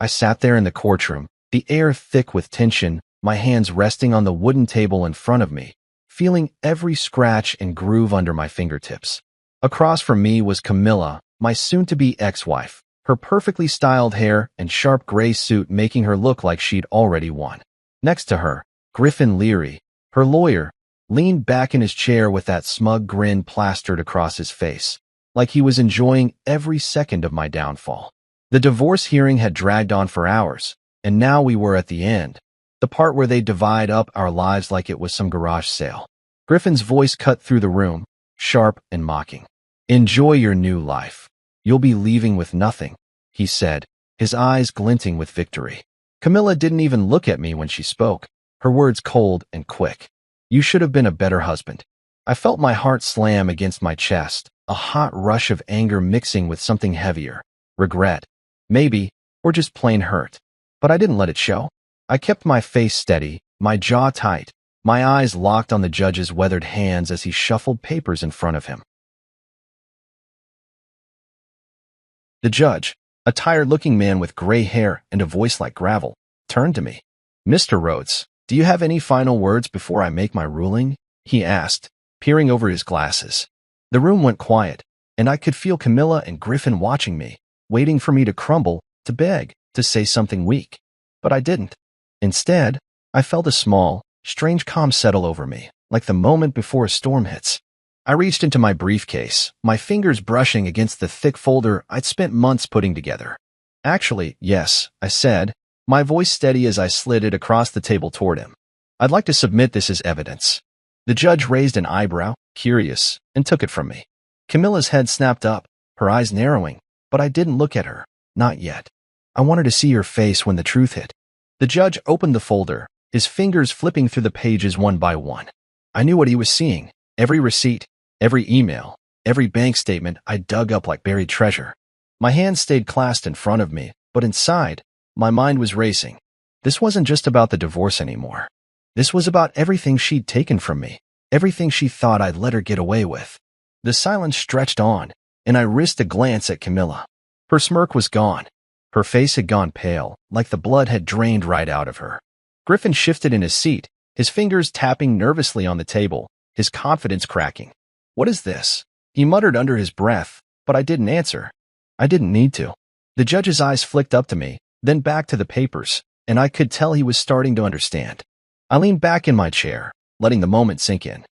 I sat there in the courtroom, the air thick with tension, my hands resting on the wooden table in front of me, feeling every scratch and groove under my fingertips. Across from me was Camilla, my soon-to-be ex-wife, her perfectly styled hair and sharp gray suit making her look like she'd already won. Next to her, Griffin Leary, her lawyer, leaned back in his chair with that smug grin plastered across his face, like he was enjoying every second of my downfall. The divorce hearing had dragged on for hours, and now we were at the end, the part where they divide up our lives like it was some garage sale. Griffin's voice cut through the room, sharp and mocking. "Enjoy your new life. You'll be leaving with nothing," he said, his eyes glinting with victory. Camilla didn't even look at me when she spoke, her words cold and quick. "You should have been a better husband." I felt my heart slam against my chest, a hot rush of anger mixing with something heavier. Regret. Maybe, or just plain hurt. But I didn't let it show. I kept my face steady, my jaw tight, my eyes locked on the judge's weathered hands as he shuffled papers in front of him. The judge, a tired-looking man with gray hair and a voice like gravel, turned to me. "Mr. Rhodes, do you have any final words before I make my ruling?" he asked, peering over his glasses. The room went quiet, and I could feel Camilla and Griffin watching me, waiting for me to crumble, to beg, to say something weak. But I didn't. Instead, I felt a small, strange calm settle over me, like the moment before a storm hits. I reached into my briefcase, my fingers brushing against the thick folder I'd spent months putting together. "Actually, yes," I said, my voice steady as I slid it across the table toward him. "I'd like to submit this as evidence." The judge raised an eyebrow, curious, and took it from me. Camilla's head snapped up, her eyes narrowing, but I didn't look at her. Not yet. I wanted to see her face when the truth hit. The judge opened the folder, his fingers flipping through the pages one by one. I knew what he was seeing. Every receipt, every email, every bank statement I dug up like buried treasure. My hands stayed clasped in front of me, but inside, my mind was racing. This wasn't just about the divorce anymore. This was about everything she'd taken from me, everything she thought I'd let her get away with. The silence stretched on, and I risked a glance at Camilla. Her smirk was gone. Her face had gone pale, like the blood had drained right out of her. Griffin shifted in his seat, his fingers tapping nervously on the table, his confidence cracking. "What is this?" he muttered under his breath, but I didn't answer. I didn't need to. The judge's eyes flicked up to me, then back to the papers, and I could tell he was starting to understand. I leaned back in my chair, letting the moment sink in.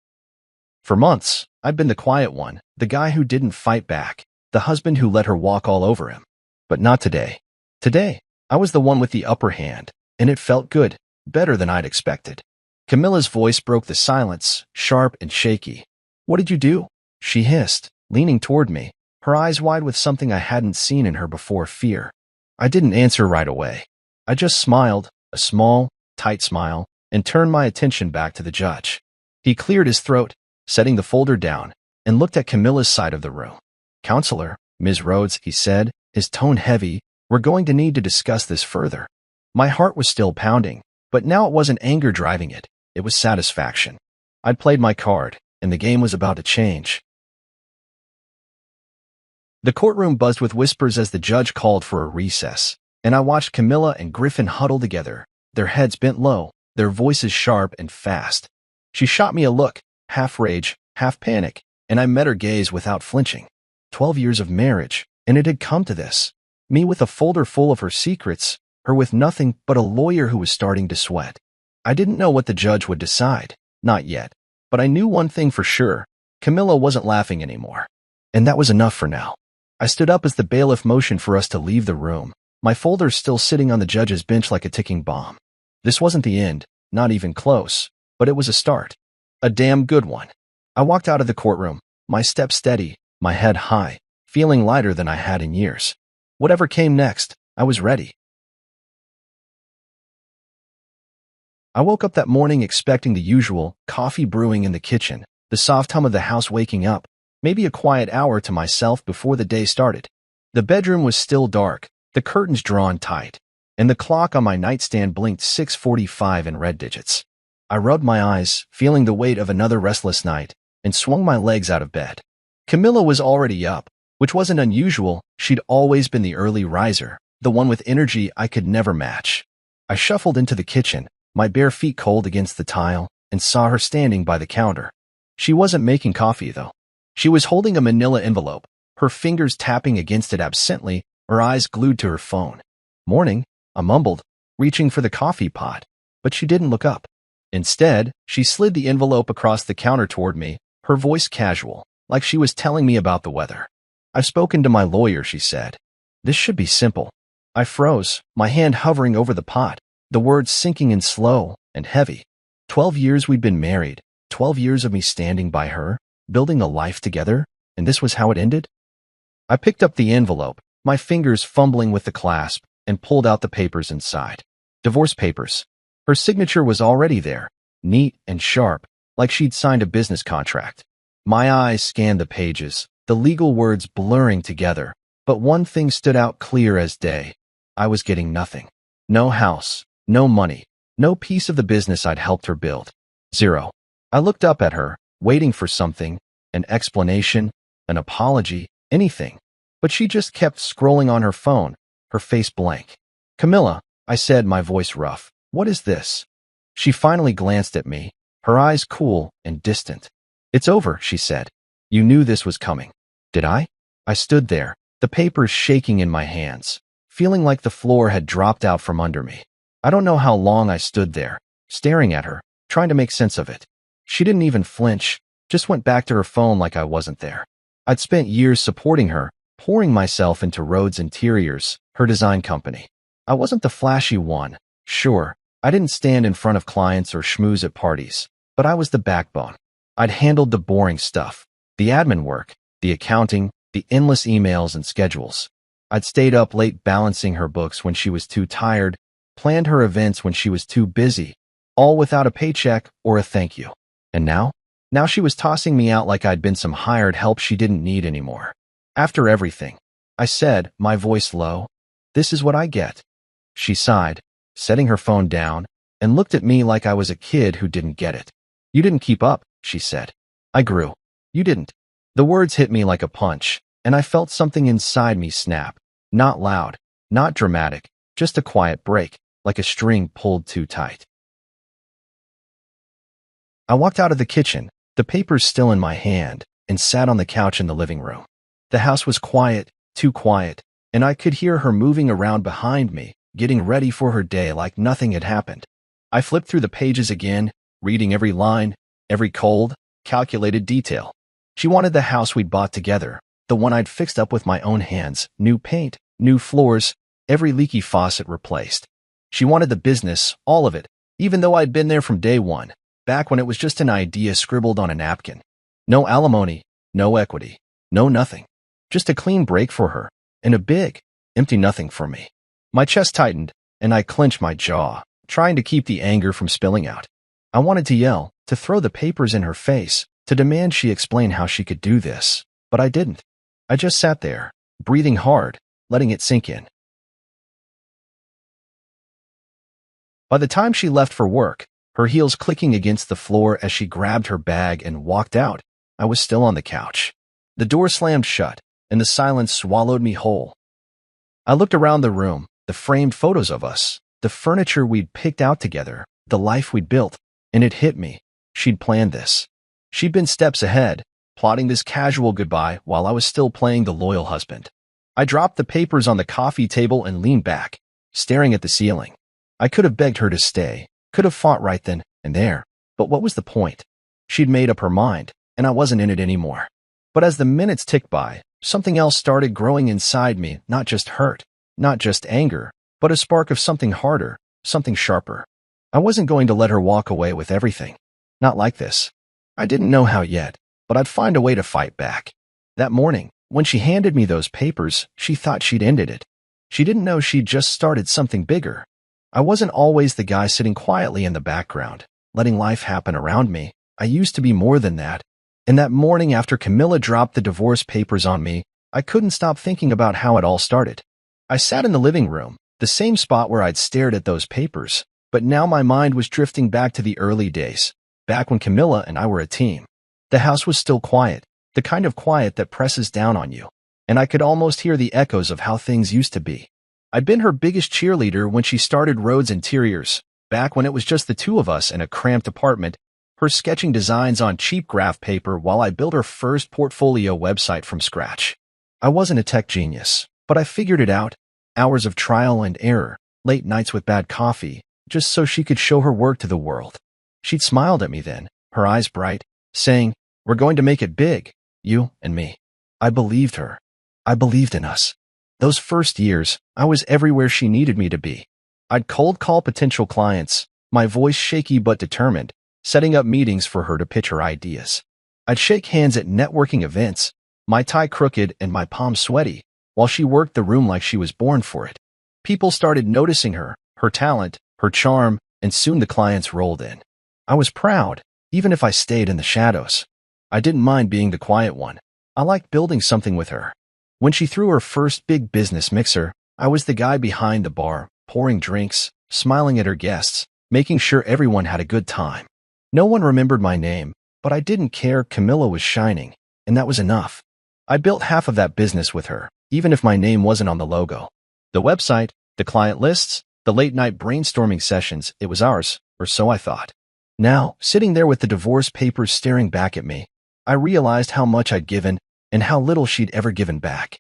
For months, I'd been the quiet one, the guy who didn't fight back, the husband who let her walk all over him. But not today. Today, I was the one with the upper hand, and it felt good, better than I'd expected. Camilla's voice broke the silence, sharp and shaky. "What did you do?" she hissed, leaning toward me, her eyes wide with something I hadn't seen in her before, fear. I didn't answer right away. I just smiled, a small, tight smile, and turned my attention back to the judge. He cleared his throat, setting the folder down, and looked at Camilla's side of the room. "Counselor, Ms. Rhodes," he said, his tone heavy, "we're going to need to discuss this further." My heart was still pounding, but now it wasn't anger driving it. It was satisfaction. I'd played my card, and the game was about to change. The courtroom buzzed with whispers as the judge called for a recess, and I watched Camilla and Griffin huddle together, their heads bent low, their voices sharp and fast. She shot me a look, half rage, half panic, and I met her gaze without flinching. 12 years of marriage, and it had come to this. Me with a folder full of her secrets, her with nothing but a lawyer who was starting to sweat. I didn't know what the judge would decide, not yet, but I knew one thing for sure. Camilla wasn't laughing anymore. And that was enough for now. I stood up as the bailiff motioned for us to leave the room, my folders still sitting on the judge's bench like a ticking bomb. This wasn't the end, not even close, but it was a start. A damn good one. I walked out of the courtroom, my step steady, my head high, feeling lighter than I had in years. Whatever came next, I was ready. I woke up that morning expecting the usual, coffee brewing in the kitchen, the soft hum of the house waking up, maybe a quiet hour to myself before the day started. The bedroom was still dark, the curtains drawn tight, and the clock on my nightstand blinked 6:45 in red digits. I rubbed my eyes, feeling the weight of another restless night, and swung my legs out of bed. Camilla was already up, which wasn't unusual. She'd always been the early riser, the one with energy I could never match. I shuffled into the kitchen, my bare feet cold against the tile, and saw her standing by the counter. She wasn't making coffee, though. She was holding a manila envelope, her fingers tapping against it absently, her eyes glued to her phone. "Morning," I mumbled, reaching for the coffee pot, but she didn't look up. Instead, she slid the envelope across the counter toward me, her voice casual, like she was telling me about the weather. "I've spoken to my lawyer," she said. "This should be simple." I froze, my hand hovering over the pot, the words sinking in slow and heavy. 12 years we'd been married, 12 years of me standing by her, building a life together, and this was how it ended? I picked up the envelope, my fingers fumbling with the clasp, and pulled out the papers inside. Divorce papers. Her signature was already there, neat and sharp, like she'd signed a business contract. My eyes scanned the pages, the legal words blurring together, but one thing stood out clear as day. I was getting nothing. No house, no money, no piece of the business I'd helped her build. Zero. I looked up at her, waiting for something, an explanation, an apology, anything. But she just kept scrolling on her phone, her face blank. "Camilla," I said, my voice rough, "what is this?" She finally glanced at me, her eyes cool and distant. "It's over," she said. "You knew this was coming." Did I? I stood there, the papers shaking in my hands, feeling like the floor had dropped out from under me. I don't know how long I stood there, staring at her, trying to make sense of it. She didn't even flinch, just went back to her phone like I wasn't there. I'd spent years supporting her, pouring myself into Rhodes Interiors, her design company. I wasn't the flashy one, sure. I didn't stand in front of clients or schmooze at parties, but I was the backbone. I'd handled the boring stuff, the admin work, the accounting, the endless emails and schedules. I'd stayed up late balancing her books when she was too tired, planned her events when she was too busy, all without a paycheck or a thank you. And now? Now she was tossing me out like I'd been some hired help she didn't need anymore. "After everything," I said, my voice low, "this is what I get." She sighed, setting her phone down, and looked at me like I was a kid who didn't get it. "You didn't keep up," she said. I grew. "You didn't." The words hit me like a punch, and I felt something inside me snap. Not loud, not dramatic, just a quiet break, like a string pulled too tight. I walked out of the kitchen, the papers still in my hand, and sat on the couch in the living room. The house was quiet, too quiet, and I could hear her moving around behind me, getting ready for her day like nothing had happened. I flipped through the pages again, reading every line, every cold, calculated detail. She wanted the house we'd bought together, the one I'd fixed up with my own hands, new paint, new floors, every leaky faucet replaced. She wanted the business, all of it, even though I'd been there from day one, back when it was just an idea scribbled on a napkin. No alimony, no equity, no nothing. Just a clean break for her, and a big, empty nothing for me. My chest tightened, and I clenched my jaw, trying to keep the anger from spilling out. I wanted to yell, to throw the papers in her face, to demand she explain how she could do this, but I didn't. I just sat there, breathing hard, letting it sink in. By the time she left for work, her heels clicking against the floor as she grabbed her bag and walked out, I was still on the couch. The door slammed shut, and the silence swallowed me whole. I looked around the room, the framed photos of us, the furniture we'd picked out together, the life we'd built, and it hit me. She'd planned this. She'd been steps ahead, plotting this casual goodbye while I was still playing the loyal husband. I dropped the papers on the coffee table and leaned back, staring at the ceiling. I could have begged her to stay, could have fought right then and there, but what was the point? She'd made up her mind, and I wasn't in it anymore. But as the minutes ticked by, something else started growing inside me, not just hurt, not just anger, but a spark of something harder, something sharper. I wasn't going to let her walk away with everything. Not like this. I didn't know how yet, but I'd find a way to fight back. That morning, when she handed me those papers, she thought she'd ended it. She didn't know she'd just started something bigger. I wasn't always the guy sitting quietly in the background, letting life happen around me. I used to be more than that. And that morning after Camilla dropped the divorce papers on me, I couldn't stop thinking about how it all started. I sat in the living room, the same spot where I'd stared at those papers, but now my mind was drifting back to the early days, back when Camilla and I were a team. The house was still quiet, the kind of quiet that presses down on you, and I could almost hear the echoes of how things used to be. I'd been her biggest cheerleader when she started Rhodes Interiors, back when it was just the two of us in a cramped apartment, her sketching designs on cheap graph paper while I built her first portfolio website from scratch. I wasn't a tech genius, but I figured it out. Hours of trial and error, late nights with bad coffee, just so she could show her work to the world. She'd smiled at me then, her eyes bright, saying, "We're going to make it big, you and me." I believed her. I believed in us. Those first years, I was everywhere she needed me to be. I'd cold call potential clients, my voice shaky but determined, setting up meetings for her to pitch her ideas. I'd shake hands at networking events, my tie crooked and my palms sweaty, while she worked the room like she was born for it. People started noticing her, her talent, her charm, and soon the clients rolled in. I was proud, even if I stayed in the shadows. I didn't mind being the quiet one. I liked building something with her. When she threw her first big business mixer, I was the guy behind the bar, pouring drinks, smiling at her guests, making sure everyone had a good time. No one remembered my name, but I didn't care. Camilla was shining, and that was enough. I built half of that business with her, even if my name wasn't on the logo. The website, the client lists, the late-night brainstorming sessions, it was ours, or so I thought. Now, sitting there with the divorce papers staring back at me, I realized how much I'd given and how little she'd ever given back.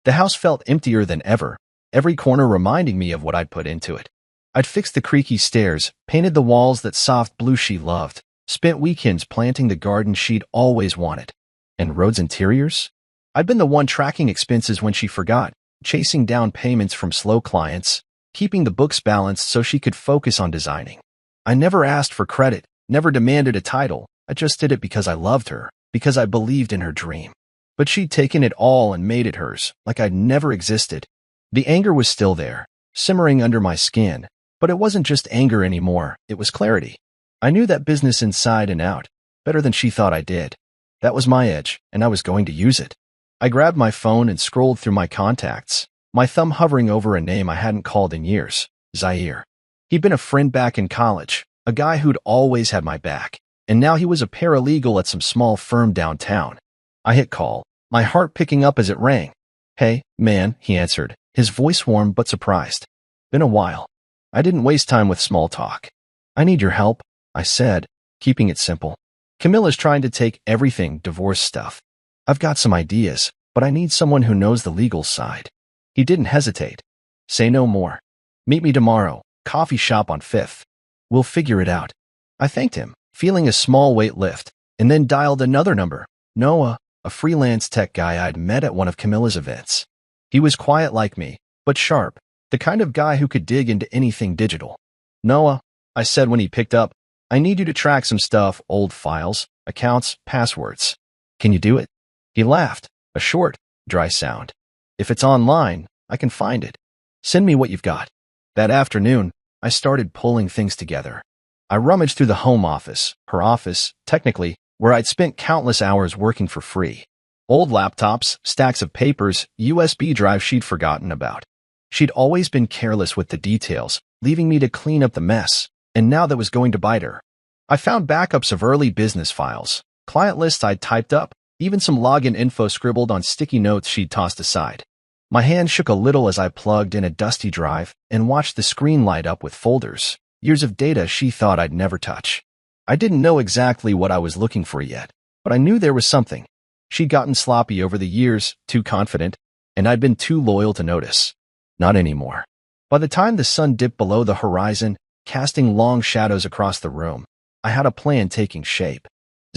The house felt emptier than ever, every corner reminding me of what I'd put into it. I'd fixed the creaky stairs, painted the walls that soft blue she loved, spent weekends planting the garden she'd always wanted. And Rhodes Interiors? I'd been the one tracking expenses when she forgot, chasing down payments from slow clients, keeping the books balanced so she could focus on designing. I never asked for credit, never demanded a title. I just did it because I loved her, because I believed in her dream. But she'd taken it all and made it hers, like I'd never existed. The anger was still there, simmering under my skin, but it wasn't just anger anymore, it was clarity. I knew that business inside and out, better than she thought I did. That was my edge, and I was going to use it. I grabbed my phone and scrolled through my contacts, my thumb hovering over a name I hadn't called in years, Zaire. He'd been a friend back in college, a guy who'd always had my back, and now he was a paralegal at some small firm downtown. I hit call, my heart picking up as it rang. "Hey, man," he answered, his voice warm but surprised. "Been a while." I didn't waste time with small talk. "I need your help," I said, keeping it simple. "Camilla's trying to take everything, divorce stuff. I've got some ideas, but I need someone who knows the legal side." He didn't hesitate. "Say no more. Meet me tomorrow, coffee shop on 5th. We'll figure it out." I thanked him, feeling a small weight lift, and then dialed another number. Noah, a freelance tech guy I'd met at one of Camilla's events. He was quiet like me, but sharp, the kind of guy who could dig into anything digital. "Noah," I said when he picked up, "I need you to track some stuff, old files, accounts, passwords. Can you do it?" He laughed, a short, dry sound. "If it's online, I can find it. Send me what you've got." That afternoon, I started pulling things together. I rummaged through the home office, her office, technically, where I'd spent countless hours working for free. Old laptops, stacks of papers, USB drives she'd forgotten about. She'd always been careless with the details, leaving me to clean up the mess, and now that was going to bite her. I found backups of early business files, client lists I'd typed up, even some login info scribbled on sticky notes she'd tossed aside. My hand shook a little as I plugged in a dusty drive and watched the screen light up with folders, years of data she thought I'd never touch. I didn't know exactly what I was looking for yet, but I knew there was something. She'd gotten sloppy over the years, too confident, and I'd been too loyal to notice. Not anymore. By the time the sun dipped below the horizon, casting long shadows across the room, I had a plan taking shape.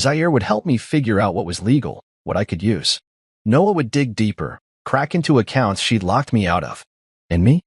Zaire would help me figure out what was legal, what I could use. Noah would dig deeper, crack into accounts she'd locked me out of. And me?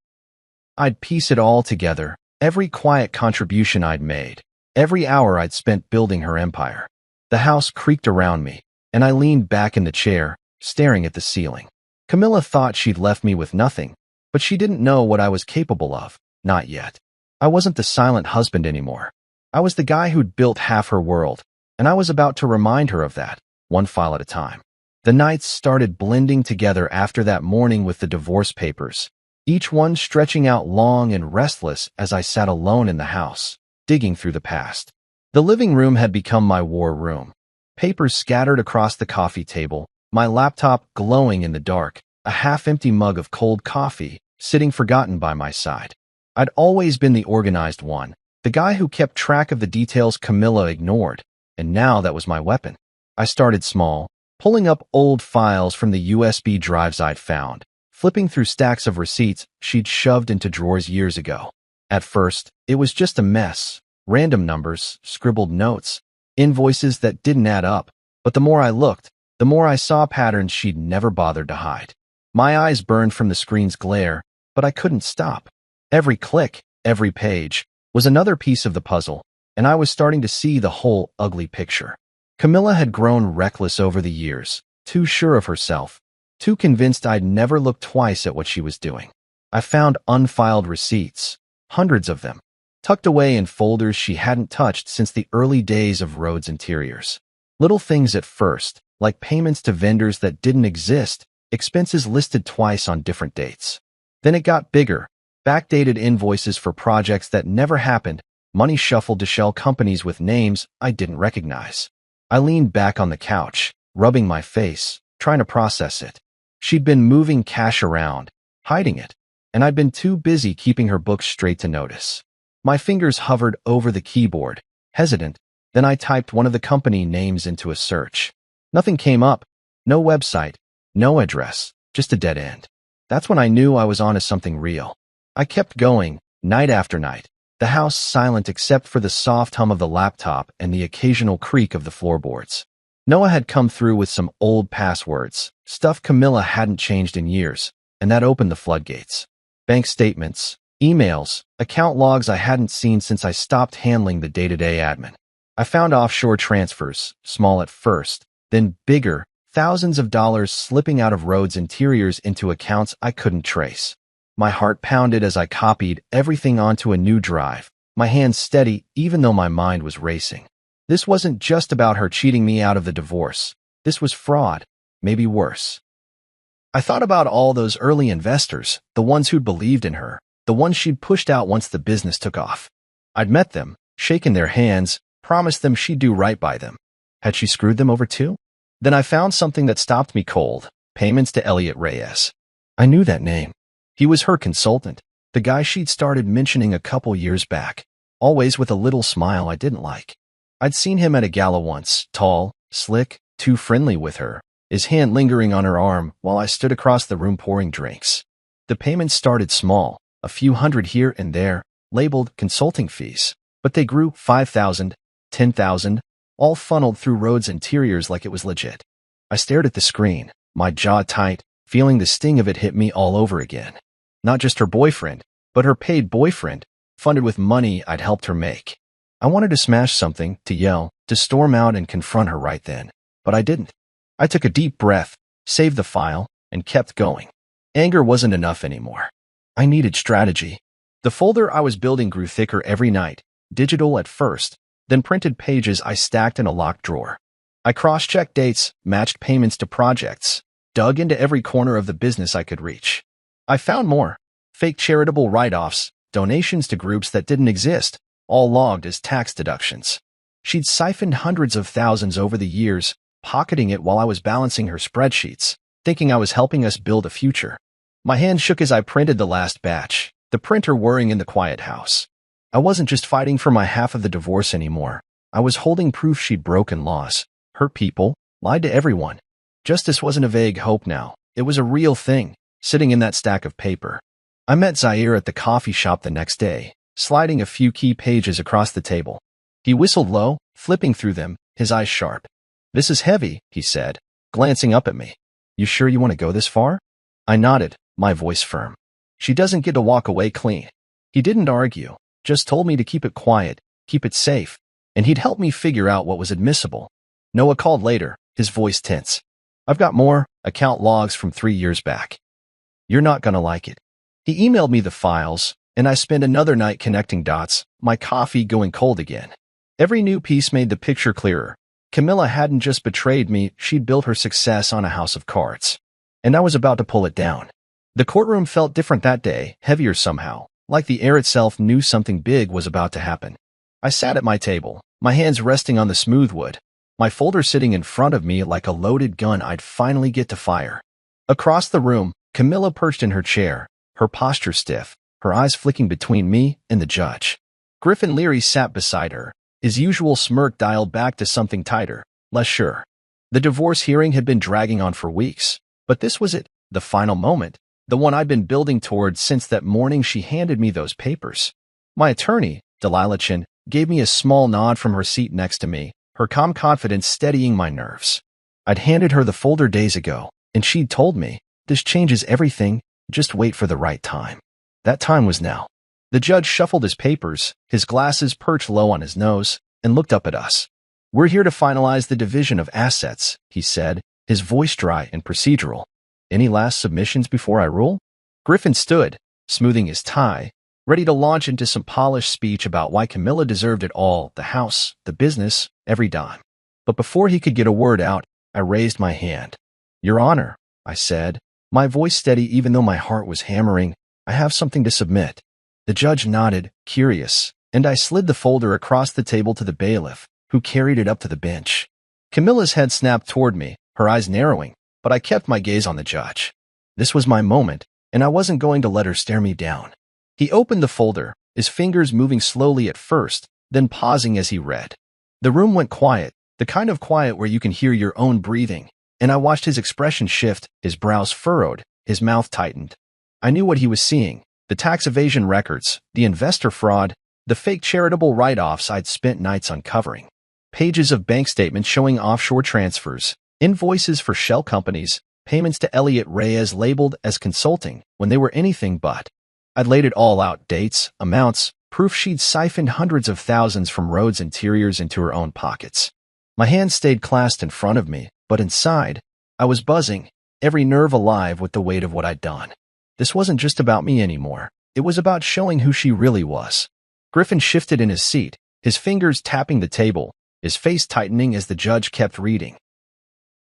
I'd piece it all together, every quiet contribution I'd made, every hour I'd spent building her empire. The house creaked around me, and I leaned back in the chair, staring at the ceiling. Camilla thought she'd left me with nothing, but she didn't know what I was capable of, not yet. I wasn't the silent husband anymore. I was the guy who'd built half her world, and I was about to remind her of that, one file at a time. The nights started blending together after that morning with the divorce papers, each one stretching out long and restless as I sat alone in the house, digging through the past. The living room had become my war room. Papers scattered across the coffee table, my laptop glowing in the dark, a half-empty mug of cold coffee, sitting forgotten by my side. I'd always been the organized one, the guy who kept track of the details Camilla ignored, and now that was my weapon. I started small, pulling up old files from the USB drives I'd found, flipping through stacks of receipts she'd shoved into drawers years ago. At first, it was just a mess, random numbers, scribbled notes, invoices that didn't add up, but the more I looked, the more I saw patterns she'd never bothered to hide. My eyes burned from the screen's glare, but I couldn't stop. Every click, every page, was another piece of the puzzle, and I was starting to see the whole ugly picture. Camilla had grown reckless over the years, too sure of herself, too convinced I'd never look twice at what she was doing. I found unfiled receipts, hundreds of them, tucked away in folders she hadn't touched since the early days of Rhodes Interiors. Little things at first, like payments to vendors that didn't exist, expenses listed twice on different dates. Then it got bigger, backdated invoices for projects that never happened, money shuffled to shell companies with names I didn't recognize. I leaned back on the couch, rubbing my face, trying to process it. She'd been moving cash around, hiding it, and I'd been too busy keeping her books straight to notice. My fingers hovered over the keyboard, hesitant, then I typed one of the company names into a search. Nothing came up, no website, no address, just a dead end. That's when I knew I was onto something real. I kept going, night after night, the house silent except for the soft hum of the laptop and the occasional creak of the floorboards. Noah had come through with some old passwords, stuff Camilla hadn't changed in years, and that opened the floodgates. Bank statements, emails, account logs I hadn't seen since I stopped handling the day-to-day admin. I found offshore transfers, small at first, then bigger, thousands of dollars slipping out of Rhodes Interiors into accounts I couldn't trace. My heart pounded as I copied everything onto a new drive, my hands steady even though my mind was racing. This wasn't just about her cheating me out of the divorce. This was fraud, maybe worse. I thought about all those early investors, the ones who'd believed in her, the ones she'd pushed out once the business took off. I'd met them, shaken their hands, promised them she'd do right by them. Had she screwed them over too? Then I found something that stopped me cold, payments to Elliot Reyes. I knew that name. He was her consultant, the guy she'd started mentioning a couple years back, always with a little smile I didn't like. I'd seen him at a gala once, tall, slick, too friendly with her, his hand lingering on her arm while I stood across the room pouring drinks. The payments started small, a few hundred here and there, labeled consulting fees, but they grew 5,000, 10,000, all funneled through Rhodes Interiors like it was legit. I stared at the screen, my jaw tight, feeling the sting of it hit me all over again. Not just her boyfriend, but her paid boyfriend, funded with money I'd helped her make. I wanted to smash something, to yell, to storm out and confront her right then, but I didn't. I took a deep breath, saved the file, and kept going. Anger wasn't enough anymore. I needed strategy. The folder I was building grew thicker every night, digital at first, then printed pages I stacked in a locked drawer. I cross-checked dates, matched payments to projects, dug into every corner of the business I could reach. I found more. Fake charitable write-offs, donations to groups that didn't exist, all logged as tax deductions. She'd siphoned hundreds of thousands over the years, pocketing it while I was balancing her spreadsheets, thinking I was helping us build a future. My hand shook as I printed the last batch, the printer whirring in the quiet house. I wasn't just fighting for my half of the divorce anymore. I was holding proof she'd broken laws, hurt people, lied to everyone. Justice wasn't a vague hope now. It was a real thing, sitting in that stack of paper. I met Zaire at the coffee shop the next day, sliding a few key pages across the table. He whistled low, flipping through them, his eyes sharp. "This is heavy," he said, glancing up at me. "You sure you want to go this far?" I nodded, my voice firm. "She doesn't get to walk away clean." He didn't argue, just told me to keep it quiet, keep it safe, and he'd help me figure out what was admissible. Noah called later, his voice tense. "I've got more account logs from 3 years back. You're not gonna like it." He emailed me the files, and I spent another night connecting dots, my coffee going cold again. Every new piece made the picture clearer. Camilla hadn't just betrayed me, she'd built her success on a house of cards. And I was about to pull it down. The courtroom felt different that day, heavier somehow, like the air itself knew something big was about to happen. I sat at my table, my hands resting on the smooth wood, my folder sitting in front of me like a loaded gun I'd finally get to fire. Across the room, Camilla perched in her chair, her posture stiff, her eyes flicking between me and the judge. Griffin Leary sat beside her, his usual smirk dialed back to something tighter, less sure. The divorce hearing had been dragging on for weeks, but this was it, the final moment, the one I'd been building towards since that morning she handed me those papers. My attorney, Delilah Chin, gave me a small nod from her seat next to me, her calm confidence steadying my nerves. I'd handed her the folder days ago, and she'd told me, "This changes everything, just wait for the right time." That time was now. The judge shuffled his papers, his glasses perched low on his nose, and looked up at us. "We're here to finalize the division of assets," he said, his voice dry and procedural. "Any last submissions before I rule?" Griffin stood, smoothing his tie, ready to launch into some polished speech about why Camilla deserved it all, the house, the business, every dime. But before he could get a word out, I raised my hand. "Your Honor," I said, my voice steady even though my heart was hammering, "I have something to submit." The judge nodded, curious, and I slid the folder across the table to the bailiff, who carried it up to the bench. Camilla's head snapped toward me, her eyes narrowing, but I kept my gaze on the judge. This was my moment, and I wasn't going to let her stare me down. He opened the folder, his fingers moving slowly at first, then pausing as he read. The room went quiet, the kind of quiet where you can hear your own breathing, and I watched his expression shift, his brows furrowed, his mouth tightened. I knew what he was seeing, the tax evasion records, the investor fraud, the fake charitable write-offs I'd spent nights uncovering. Pages of bank statements showing offshore transfers, invoices for shell companies, payments to Elliot Reyes labeled as consulting when they were anything but. I'd laid it all out, dates, amounts, proof she'd siphoned hundreds of thousands from Rhodes Interiors into her own pockets. My hands stayed clasped in front of me, but inside, I was buzzing, every nerve alive with the weight of what I'd done. This wasn't just about me anymore. It was about showing who she really was. Griffin shifted in his seat, his fingers tapping the table, his face tightening as the judge kept reading.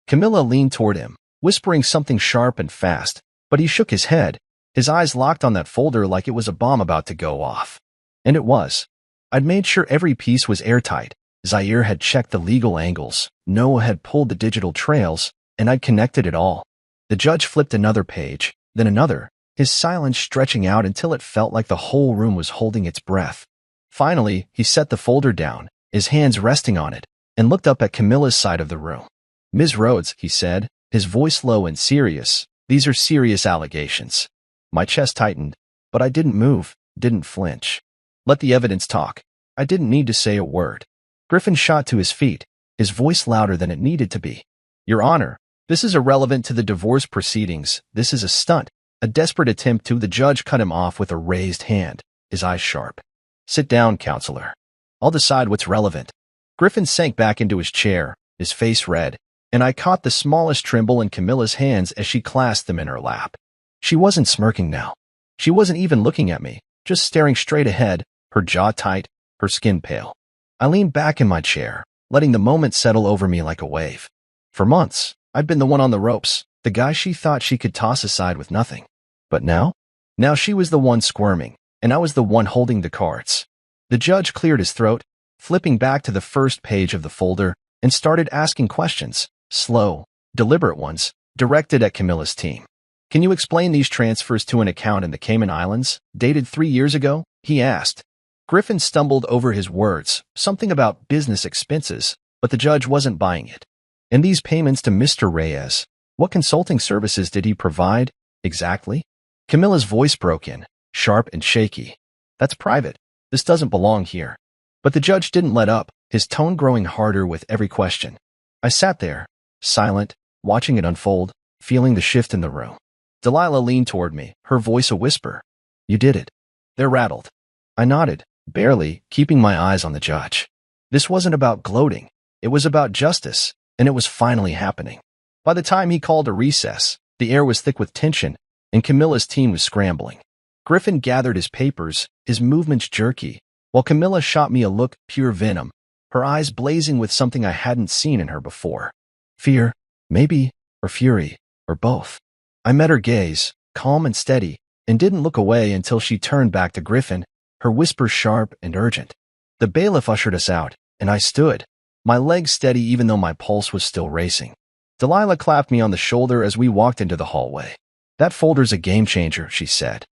Camilla leaned toward him, whispering something sharp and fast, but he shook his head, his eyes locked on that folder like it was a bomb about to go off. And it was. I'd made sure every piece was airtight. Zaire had checked the legal angles, Noah had pulled the digital trails, and I'd connected it all. The judge flipped another page, then another, his silence stretching out until it felt like the whole room was holding its breath. Finally, he set the folder down, his hands resting on it, and looked up at Camilla's side of the room. "Ms. Rhodes," he said, his voice low and serious, "these are serious allegations." My chest tightened, but I didn't move, didn't flinch. Let the evidence talk. I didn't need to say a word. Griffin shot to his feet, his voice louder than it needed to be. "Your Honor, this is irrelevant to the divorce proceedings. This is a stunt, a desperate attempt to—" The judge cut him off with a raised hand, his eyes sharp. "Sit down, counselor. I'll decide what's relevant." Griffin sank back into his chair, his face red, and I caught the smallest tremble in Camilla's hands as she clasped them in her lap. She wasn't smirking now. She wasn't even looking at me, just staring straight ahead, her jaw tight, her skin pale. I leaned back in my chair, letting the moment settle over me like a wave. For months, I'd been the one on the ropes, the guy she thought she could toss aside with nothing. But now? Now she was the one squirming, and I was the one holding the cards. The judge cleared his throat, flipping back to the first page of the folder, and started asking questions, slow, deliberate ones, directed at Camilla's team. "Can you explain these transfers to an account in the Cayman Islands, dated 3 years ago?" he asked. Griffin stumbled over his words, something about business expenses, but the judge wasn't buying it. "And these payments to Mr. Reyes, what consulting services did he provide, exactly?" Camilla's voice broke in, sharp and shaky. "That's private. This doesn't belong here." But the judge didn't let up, his tone growing harder with every question. I sat there, silent, watching it unfold, feeling the shift in the room. Delilah leaned toward me, her voice a whisper. "You did it." They're rattled. I nodded, barely, keeping my eyes on the judge. This wasn't about gloating. It was about justice, and it was finally happening. By the time he called a recess, the air was thick with tension, and Camilla's team was scrambling. Griffin gathered his papers, his movements jerky, while Camilla shot me a look, pure venom, her eyes blazing with something I hadn't seen in her before. Fear, maybe, or fury, or both. I met her gaze, calm and steady, and didn't look away until she turned back to Griffin, her whisper sharp and urgent. The bailiff ushered us out, and I stood, my legs steady even though my pulse was still racing. Delilah clapped me on the shoulder as we walked into the hallway. "That folder's a game changer," she said.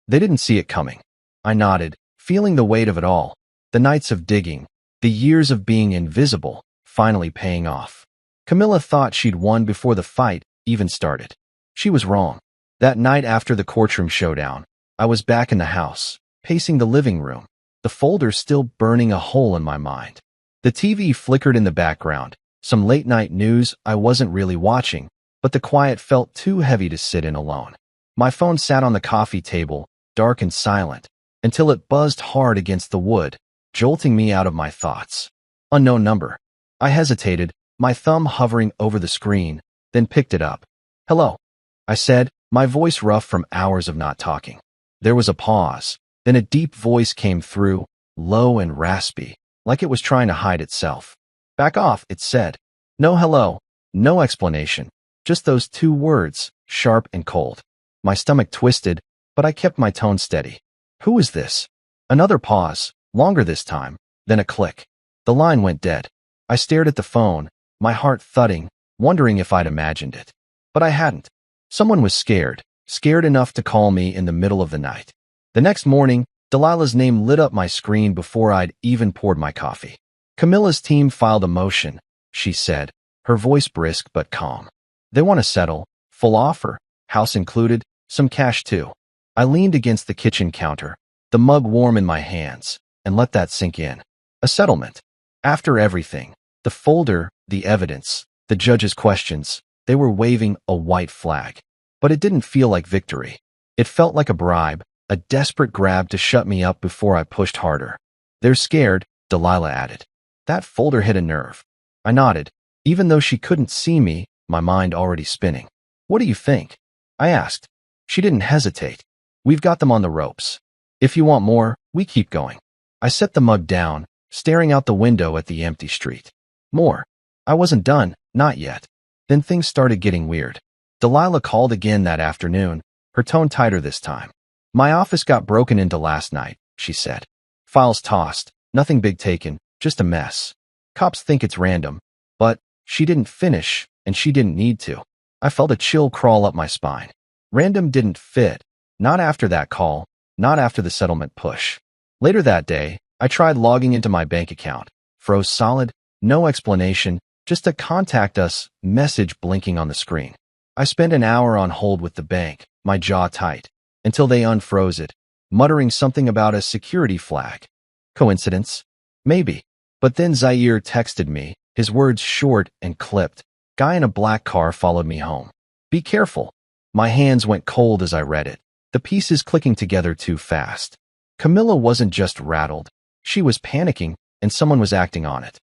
They didn't see it coming. I nodded, feeling the weight of it all. The nights of digging, the years of being invisible, finally paying off. Camilla thought she'd won before the fight even started. She was wrong. That night after the courtroom showdown, I was back in the house, pacing the living room, the folder still burning a hole in my mind. The TV flickered in the background, some late-night news I wasn't really watching, but the quiet felt too heavy to sit in alone. My phone sat on the coffee table, dark and silent, until it buzzed hard against the wood, jolting me out of my thoughts. Unknown number. I hesitated, my thumb hovering over the screen, then picked it up. "Hello," I said, my voice rough from hours of not talking. There was a pause, then a deep voice came through, low and raspy, like it was trying to hide itself. "Back off," it said. No hello, no explanation, just those two words, sharp and cold. My stomach twisted, but I kept my tone steady. "Who is this?" Another pause, longer this time, then a click. The line went dead. I stared at the phone, my heart thudding, wondering if I'd imagined it. But I hadn't. Someone was scared enough to call me in the middle of the night. The next morning, Delilah's name lit up my screen before I'd even poured my coffee. "Camilla's team filed a motion," she said, her voice brisk but calm. "They want to settle, full offer, house included, some cash too." I leaned against the kitchen counter, the mug warm in my hands, and let that sink in. A settlement. After everything, the folder, the evidence, the judge's questions, they were waving a white flag. But it didn't feel like victory. It felt like a bribe, a desperate grab to shut me up before I pushed harder. "They're scared," Delilah added. That folder hit a nerve. I nodded. Even though she couldn't see me, my mind already spinning. "What do you think?" I asked. She didn't hesitate. "We've got them on the ropes. If you want more, we keep going." I set the mug down, staring out the window at the empty street. More. I wasn't done, not yet. Then things started getting weird. Delilah called again that afternoon, her tone tighter this time. "My office got broken into last night," she said. "Files tossed, nothing big taken, just a mess. Cops think it's random." But she didn't finish, and she didn't need to. I felt a chill crawl up my spine. Random didn't fit. Not after that call, not after the settlement push. Later that day, I tried logging into my bank account. Froze solid, no explanation, just a "contact us" message blinking on the screen. I spent an hour on hold with the bank, my jaw tight, until they unfroze it, muttering something about a security flag. Coincidence? Maybe. But then Zaire texted me, his words short and clipped. "Guy in a black car followed me home. Be careful." My hands went cold as I read it, the pieces clicking together too fast. Camilla wasn't just rattled. She was panicking, and someone was acting on it.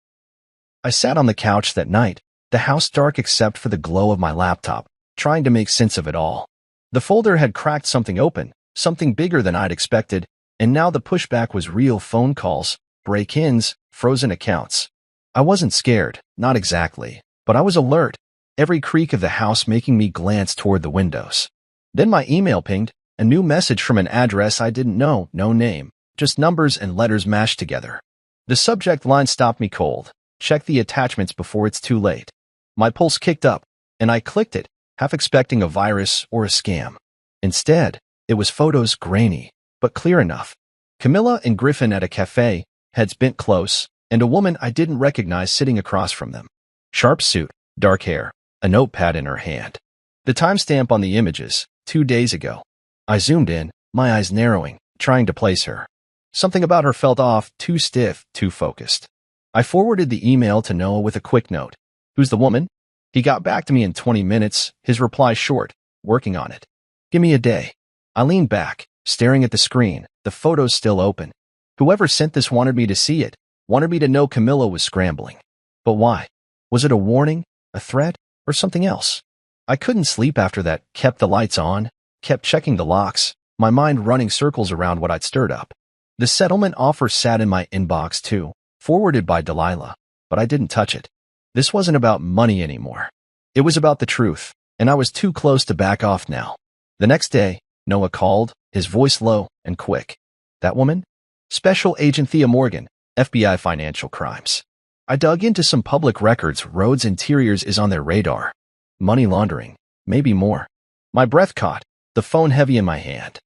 I sat on the couch that night, the house dark except for the glow of my laptop, trying to make sense of it all. The folder had cracked something open, something bigger than I'd expected, and now the pushback was real: phone calls, break-ins, frozen accounts. I wasn't scared, not exactly, but I was alert, every creak of the house making me glance toward the windows. Then my email pinged, a new message from an address I didn't know, no name, just numbers and letters mashed together. The subject line stopped me cold. "Check the attachments before it's too late." My pulse kicked up, and I clicked it, half expecting a virus or a scam. Instead, it was photos, grainy, but clear enough. Camilla and Griffin at a cafe, heads bent close, and a woman I didn't recognize sitting across from them. Sharp suit, dark hair, a notepad in her hand. The timestamp on the images, 2 days ago. I zoomed in, my eyes narrowing, trying to place her. Something about her felt off, too stiff, too focused. I forwarded the email to Noah with a quick note. "Who's the woman?" He got back to me in 20 minutes, his reply short, "Working on it. Give me a day." I leaned back, staring at the screen, the photos still open. Whoever sent this wanted me to see it, wanted me to know Camilla was scrambling. But why? Was it a warning, a threat, or something else? I couldn't sleep after that, kept the lights on, kept checking the locks, my mind running circles around what I'd stirred up. The settlement offer sat in my inbox too, forwarded by Delilah, but I didn't touch it. This wasn't about money anymore. It was about the truth, and I was too close to back off now. The next day, Noah called, his voice low and quick. "That woman?" "Special Agent Thea Morgan, FBI Financial Crimes." I dug into some public records. Rhodes Interiors is on their radar. Money laundering, maybe more. My breath caught, the phone heavy in my hand.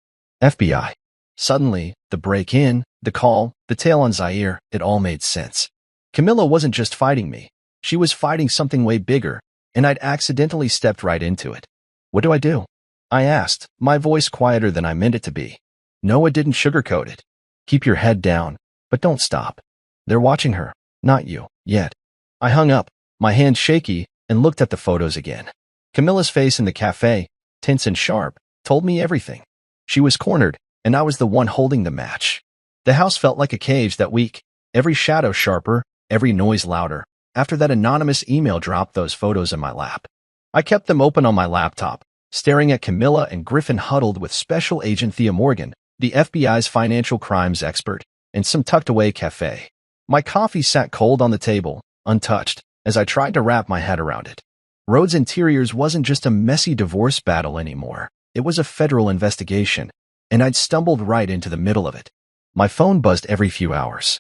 FBI. Suddenly, the break-in, the call, the tale on Zaire, it all made sense. Camilla wasn't just fighting me. She was fighting something way bigger, and I'd accidentally stepped right into it. What do I do? I asked, my voice quieter than I meant it to be. Noah didn't sugarcoat it. Keep your head down, but don't stop. They're watching her, not you, yet. I hung up, my hands shaky, and looked at the photos again. Camilla's face in the cafe, tense and sharp, told me everything. She was cornered, and I was the one holding the match. The house felt like a cage that week, every shadow sharper, every noise louder. After that anonymous email dropped those photos in my lap, I kept them open on my laptop, staring at Camilla and Griffin huddled with Special Agent Thea Morgan, the FBI's financial crimes expert, in some tucked-away cafe. My coffee sat cold on the table, untouched, as I tried to wrap my head around it. Rhodes Interiors wasn't just a messy divorce battle anymore. It was a federal investigation, and I'd stumbled right into the middle of it. My phone buzzed every few hours.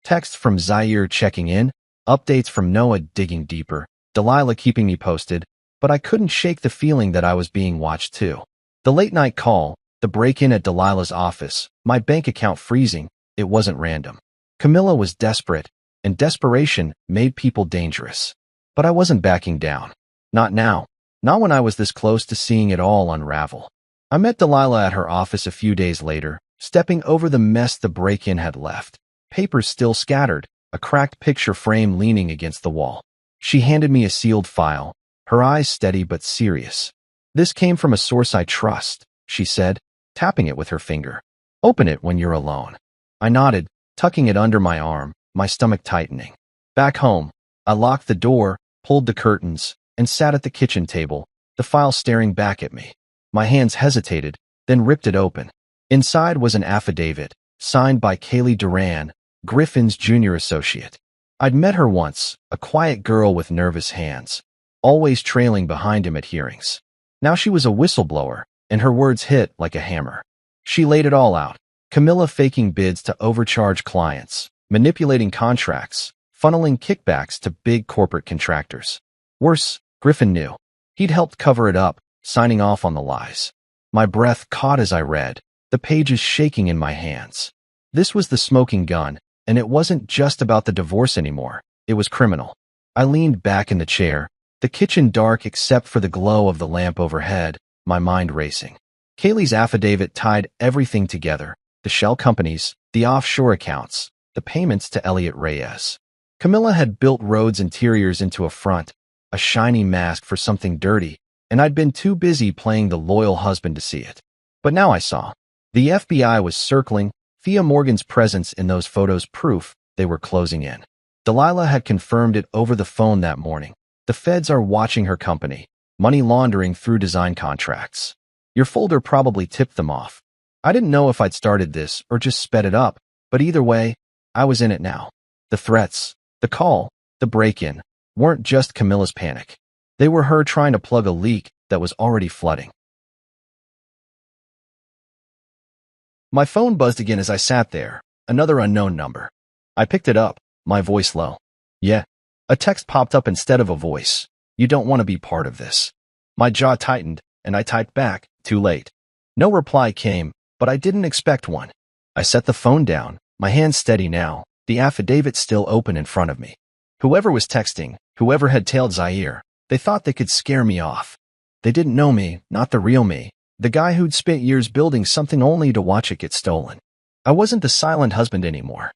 Texts from Zaire checking in, updates from Noah digging deeper, Delilah keeping me posted, but I couldn't shake the feeling that I was being watched too. The late-night call, the break-in at Delilah's office, my bank account freezing, it wasn't random. Camilla was desperate, and desperation made people dangerous. But I wasn't backing down. Not now. Not when I was this close to seeing it all unravel. I met Delilah at her office a few days later, stepping over the mess the break-in had left. Papers still scattered, a cracked picture frame leaning against the wall. She handed me a sealed file, her eyes steady but serious. This came from a source I trust, she said, tapping it with her finger. Open it when you're alone. I nodded, tucking it under my arm, my stomach tightening. Back home, I locked the door, pulled the curtains, and sat at the kitchen table, the file staring back at me. My hands hesitated, then ripped it open. Inside was an affidavit, signed by Kaylee Duran, Griffin's junior associate. I'd met her once, a quiet girl with nervous hands, always trailing behind him at hearings. Now she was a whistleblower, and her words hit like a hammer. She laid it all out. Camilla faking bids to overcharge clients, manipulating contracts, funneling kickbacks to big corporate contractors. Worse, Griffin knew. He'd helped cover it up, signing off on the lies. My breath caught as I read, the pages shaking in my hands. This was the smoking gun, and it wasn't just about the divorce anymore. It was criminal. I leaned back in the chair, the kitchen dark except for the glow of the lamp overhead, my mind racing. Kaylee's affidavit tied everything together, the shell companies, the offshore accounts, the payments to Elliot Reyes. Camilla had built Rhodes Interiors into a front, a shiny mask for something dirty, and I'd been too busy playing the loyal husband to see it. But now I saw. The FBI was circling, Thea Morgan's presence in those photos proof they were closing in. Delilah had confirmed it over the phone that morning. The feds are watching her company, money laundering through design contracts. Your folder probably tipped them off. I didn't know if I'd started this or just sped it up, but either way, I was in it now. The threats, the call, the break-in, weren't just Camilla's panic. They were her trying to plug a leak that was already flooding. My phone buzzed again as I sat there, another unknown number. I picked it up, my voice low. Yeah. A text popped up instead of a voice. You don't want to be part of this. My jaw tightened, and I typed back, too late. No reply came, but I didn't expect one. I set the phone down, my hands steady now, the affidavit still open in front of me. Whoever was texting, whoever had tailed Zaire, they thought they could scare me off. They didn't know me, not the real me, the guy who'd spent years building something only to watch it get stolen. I wasn't the silent husband anymore.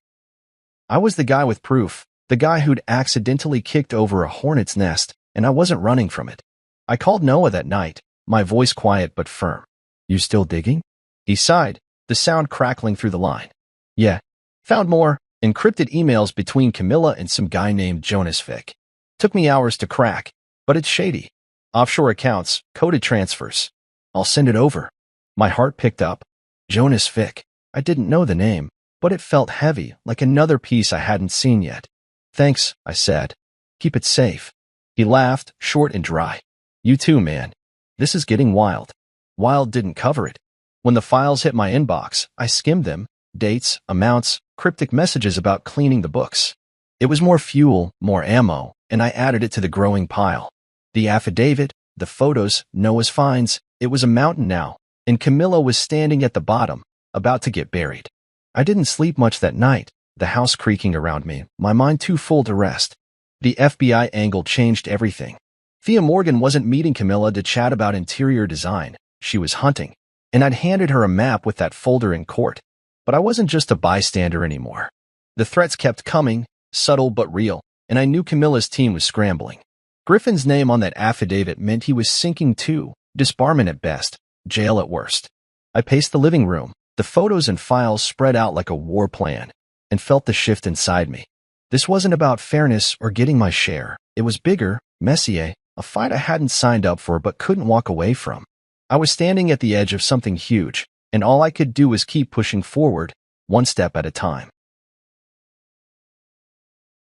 I was the guy with proof, the guy who'd accidentally kicked over a hornet's nest, and I wasn't running from it. I called Noah that night, my voice quiet but firm. You still digging? He sighed, the sound crackling through the line. Yeah. Found more encrypted emails between Camilla and some guy named Jonas Fick. Took me hours to crack, but it's shady. Offshore accounts, coded transfers. I'll send it over. My heart picked up. Jonas Fick. I didn't know the name, but it felt heavy, like another piece I hadn't seen yet. Thanks, I said. Keep it safe. He laughed, short and dry. You too, man. This is getting wild. Wild didn't cover it. When the files hit my inbox, I skimmed them. Dates, amounts, cryptic messages about cleaning the books. It was more fuel, more ammo, and I added it to the growing pile. The affidavit, the photos, Noah's finds, it was a mountain now, and Camilla was standing at the bottom, about to get buried. I didn't sleep much that night, the house creaking around me, my mind too full to rest. The FBI angle changed everything. Thea Morgan wasn't meeting Camilla to chat about interior design. She was hunting, and I'd handed her a map with that folder in court. But I wasn't just a bystander anymore. The threats kept coming, subtle but real, and I knew Camilla's team was scrambling. Griffin's name on that affidavit meant he was sinking too, disbarment at best, jail at worst. I paced the living room, the photos and files spread out like a war plan, and felt the shift inside me. This wasn't about fairness or getting my share. It was bigger, messier, a fight I hadn't signed up for but couldn't walk away from. I was standing at the edge of something huge, and all I could do was keep pushing forward, one step at a time.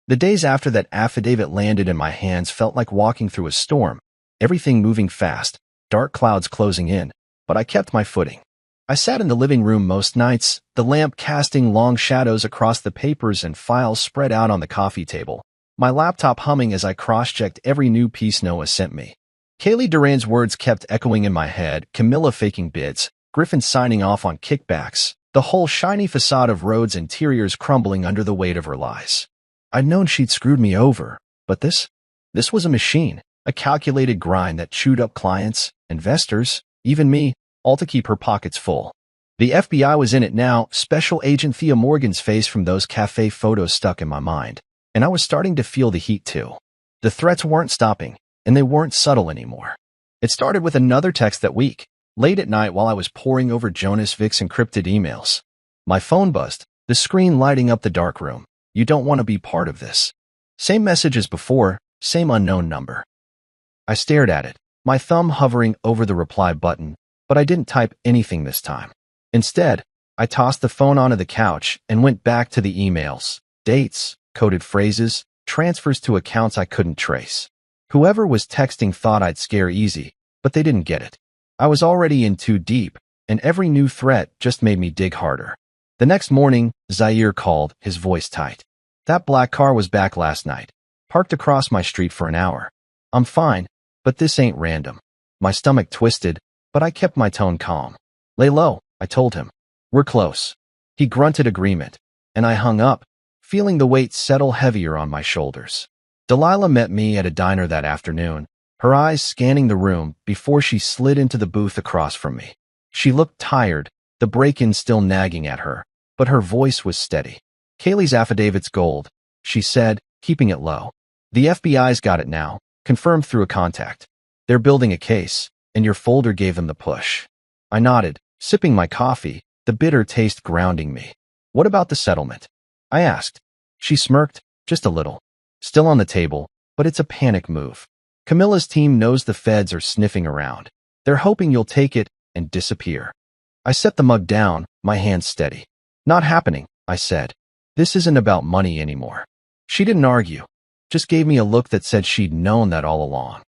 The days after that affidavit landed in my hands felt like walking through a storm, everything moving fast, dark clouds closing in, but I kept my footing. I sat in the living room most nights, the lamp casting long shadows across the papers and files spread out on the coffee table, my laptop humming as I cross-checked every new piece Noah sent me. Kaylee Duran's words kept echoing in my head, Camilla faking bids, Griffin signing off on kickbacks, the whole shiny facade of Rhodes' interiors crumbling under the weight of her lies. I'd known she'd screwed me over, but this was a machine, a calculated grind that chewed up clients, investors, even me, all to keep her pockets full. The FBI was in it now, Special Agent Thea Morgan's face from those cafe photos stuck in my mind, and I was starting to feel the heat too. The threats weren't stopping, and they weren't subtle anymore. It started with another text that week, late at night while I was poring over Jonas Vic's encrypted emails. My phone buzzed, the screen lighting up the darkroom. You don't want to be part of this. Same message as before, same unknown number. I stared at it, my thumb hovering over the reply button, but I didn't type anything this time. Instead, I tossed the phone onto the couch and went back to the emails, dates, coded phrases, transfers to accounts I couldn't trace. Whoever was texting thought I'd scare easy, but they didn't get it. I was already in too deep, and every new threat just made me dig harder. The next morning, Zaire called, his voice tight. That black car was back last night, parked across my street for an hour. I'm fine, but this ain't random. My stomach twisted, but I kept my tone calm. Lay low, I told him. We're close. He grunted agreement, and I hung up, feeling the weight settle heavier on my shoulders. Delilah met me at a diner that afternoon, her eyes scanning the room before she slid into the booth across from me. She looked tired, the break-in still nagging at her, but her voice was steady. Kaylee's affidavit's gold, she said, keeping it low. The FBI's got it now, confirmed through a contact. They're building a case, and your folder gave them the push. I nodded, sipping my coffee, the bitter taste grounding me. What about the settlement? I asked. She smirked, just a little. Still on the table, but it's a panic move. Camilla's team knows the feds are sniffing around. They're hoping you'll take it and disappear. I set the mug down, my hands steady. Not happening, I said. This isn't about money anymore. She didn't argue, just gave me a look that said she'd known that all along.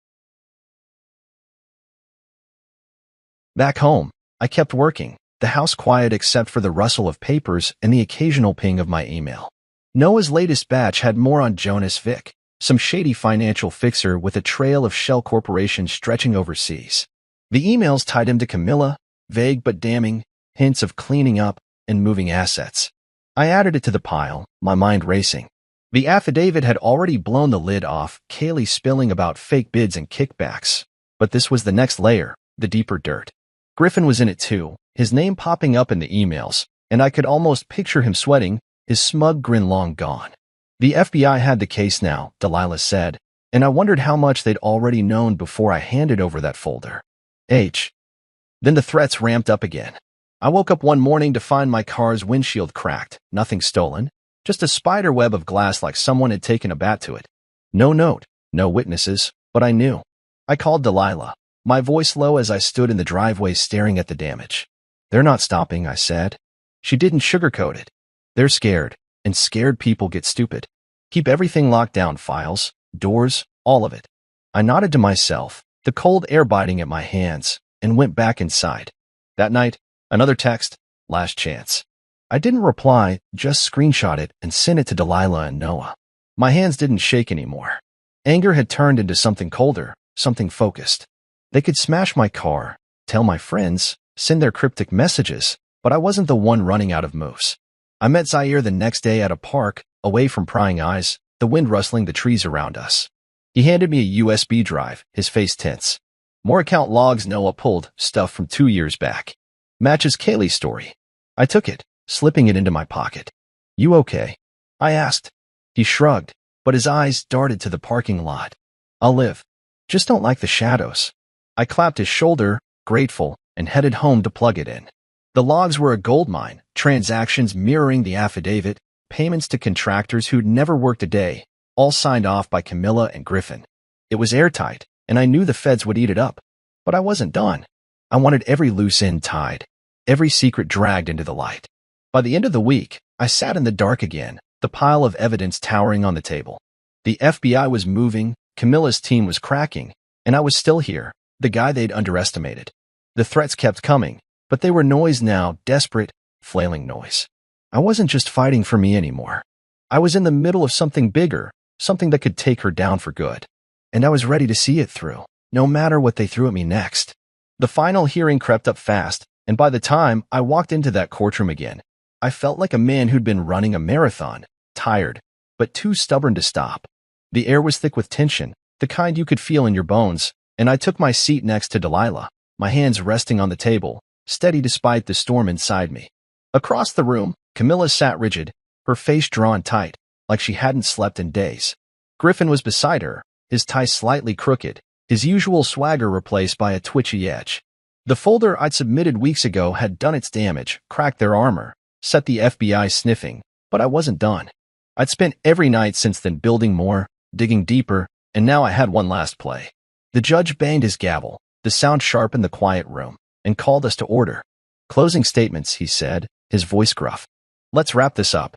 Back home, I kept working, the house quiet except for the rustle of papers and the occasional ping of my email. Noah's latest batch had more on Jonas Vic, some shady financial fixer with a trail of shell corporations stretching overseas. The emails tied him to Camilla, vague but damning, hints of cleaning up and moving assets. I added it to the pile, my mind racing. The affidavit had already blown the lid off, Kaylee spilling about fake bids and kickbacks. But this was the next layer, the deeper dirt. Griffin was in it too, his name popping up in the emails, and I could almost picture him sweating, his smug grin long gone. The FBI had the case now, Delilah said, and I wondered how much they'd already known before I handed over that folder. Then the threats ramped up again. I woke up one morning to find my car's windshield cracked, nothing stolen, just a spider web of glass like someone had taken a bat to it. No note, no witnesses, but I knew. I called Delilah, my voice low as I stood in the driveway staring at the damage. They're not stopping, I said. She didn't sugarcoat it. They're scared, and scared people get stupid. Keep everything locked down, files, doors, all of it. I nodded to myself, the cold air biting at my hands, and went back inside. That night, another text, last chance. I didn't reply, just screenshot it and sent it to Delilah and Noah. My hands didn't shake anymore. Anger had turned into something colder, something focused. They could smash my car, tell my friends, send their cryptic messages, but I wasn't the one running out of moves. I met Zaire the next day at a park, away from prying eyes, the wind rustling the trees around us. He handed me a USB drive, his face tense. More account logs Noah pulled, stuff from 2 years back. Matches Kaylee's story. I took it, slipping it into my pocket. You okay? I asked. He shrugged, but his eyes darted to the parking lot. I'll live. Just don't like the shadows. I clapped his shoulder, grateful, and headed home to plug it in. The logs were a goldmine, transactions mirroring the affidavit, payments to contractors who'd never worked a day, all signed off by Camilla and Griffin. It was airtight, and I knew the feds would eat it up. But I wasn't done. I wanted every loose end tied, every secret dragged into the light. By the end of the week, I sat in the dark again, the pile of evidence towering on the table. The FBI was moving, Camilla's team was cracking, and I was still here, the guy they'd underestimated. The threats kept coming, but they were noise now, desperate, flailing noise. I wasn't just fighting for me anymore. I was in the middle of something bigger, something that could take her down for good. And I was ready to see it through, no matter what they threw at me next. The final hearing crept up fast, and by the time I walked into that courtroom again, I felt like a man who'd been running a marathon, tired, but too stubborn to stop. The air was thick with tension, the kind you could feel in your bones, and I took my seat next to Delilah, my hands resting on the table, steady despite the storm inside me. Across the room, Camilla sat rigid, her face drawn tight, like she hadn't slept in days. Griffin was beside her, his tie slightly crooked, his usual swagger replaced by a twitchy edge. The folder I'd submitted weeks ago had done its damage, cracked their armor, set the FBI sniffing, but I wasn't done. I'd spent every night since then building more, digging deeper, and now I had one last play. The judge banged his gavel, the sound sharp in the quiet room, and called us to order. Closing statements, he said, his voice gruff. Let's wrap this up.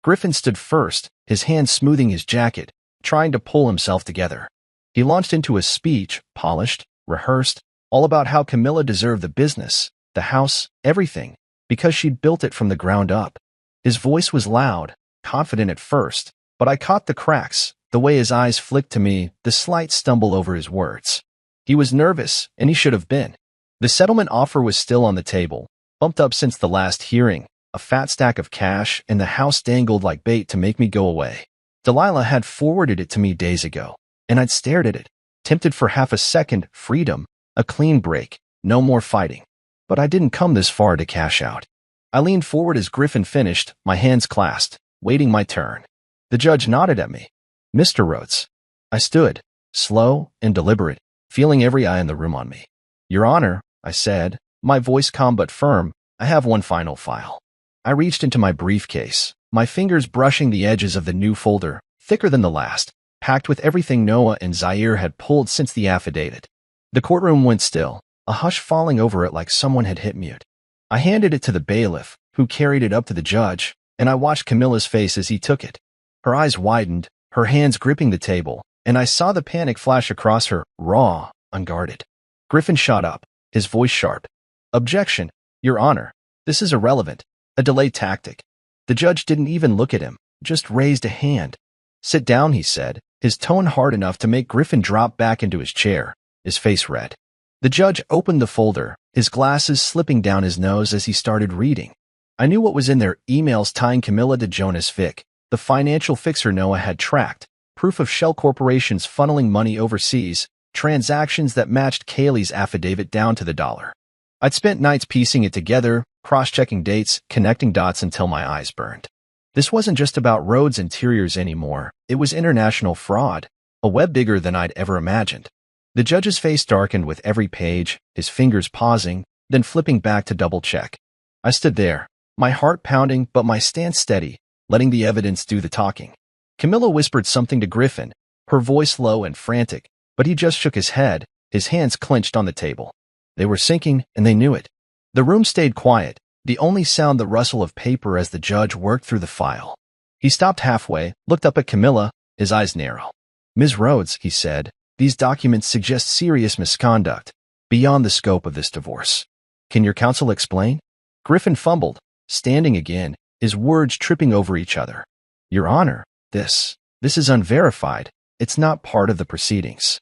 Griffin stood first, his hand smoothing his jacket, trying to pull himself together. He launched into a speech, polished, rehearsed, all about how Camilla deserved the business, the house, everything, because she'd built it from the ground up. His voice was loud, confident at first, but I caught the cracks, the way his eyes flicked to me, the slight stumble over his words. He was nervous, and he should have been. The settlement offer was still on the table, bumped up since the last hearing, a fat stack of cash, and the house dangled like bait to make me go away. Delilah had forwarded it to me days ago, and I'd stared at it, tempted for half a second, freedom, a clean break, no more fighting. But I didn't come this far to cash out. I leaned forward as Griffin finished, my hands clasped, waiting my turn. The judge nodded at me. Mr. Rhodes. I stood, slow and deliberate, feeling every eye in the room on me. Your Honor, I said, my voice calm but firm, I have one final file. I reached into my briefcase, my fingers brushing the edges of the new folder, thicker than the last, packed with everything Noah and Zaire had pulled since the affidavit. The courtroom went still, a hush falling over it like someone had hit mute. I handed it to the bailiff, who carried it up to the judge, and I watched Camilla's face as he took it. Her eyes widened, her hands gripping the table, and I saw the panic flash across her, raw, unguarded. Griffin shot up, his voice sharp. Objection, Your Honor. This is irrelevant. A delay tactic. The judge didn't even look at him, just raised a hand. Sit down, he said, his tone hard enough to make Griffin drop back into his chair, his face red. The judge opened the folder, his glasses slipping down his nose as he started reading. I knew what was in there, emails tying Camilla to Jonas Vick, the financial fixer Noah had tracked, proof of shell corporations funneling money overseas, transactions that matched Kaylee's affidavit down to the dollar. I'd spent nights piecing it together, cross-checking dates, connecting dots until my eyes burned. This wasn't just about Rhodes Interiors anymore, it was international fraud, a web bigger than I'd ever imagined. The judge's face darkened with every page, his fingers pausing, then flipping back to double-check. I stood there, my heart pounding but my stance steady, letting the evidence do the talking. Camilla whispered something to Griffin, her voice low and frantic, but he just shook his head, his hands clenched on the table. They were sinking, and they knew it. The room stayed quiet, the only sound the rustle of paper as the judge worked through the file. He stopped halfway, looked up at Camilla, his eyes narrow. Ms. Rhodes, he said, these documents suggest serious misconduct, beyond the scope of this divorce. Can your counsel explain? Griffin fumbled, standing again, his words tripping over each other. Your Honor, this is unverified. It's not part of the proceedings.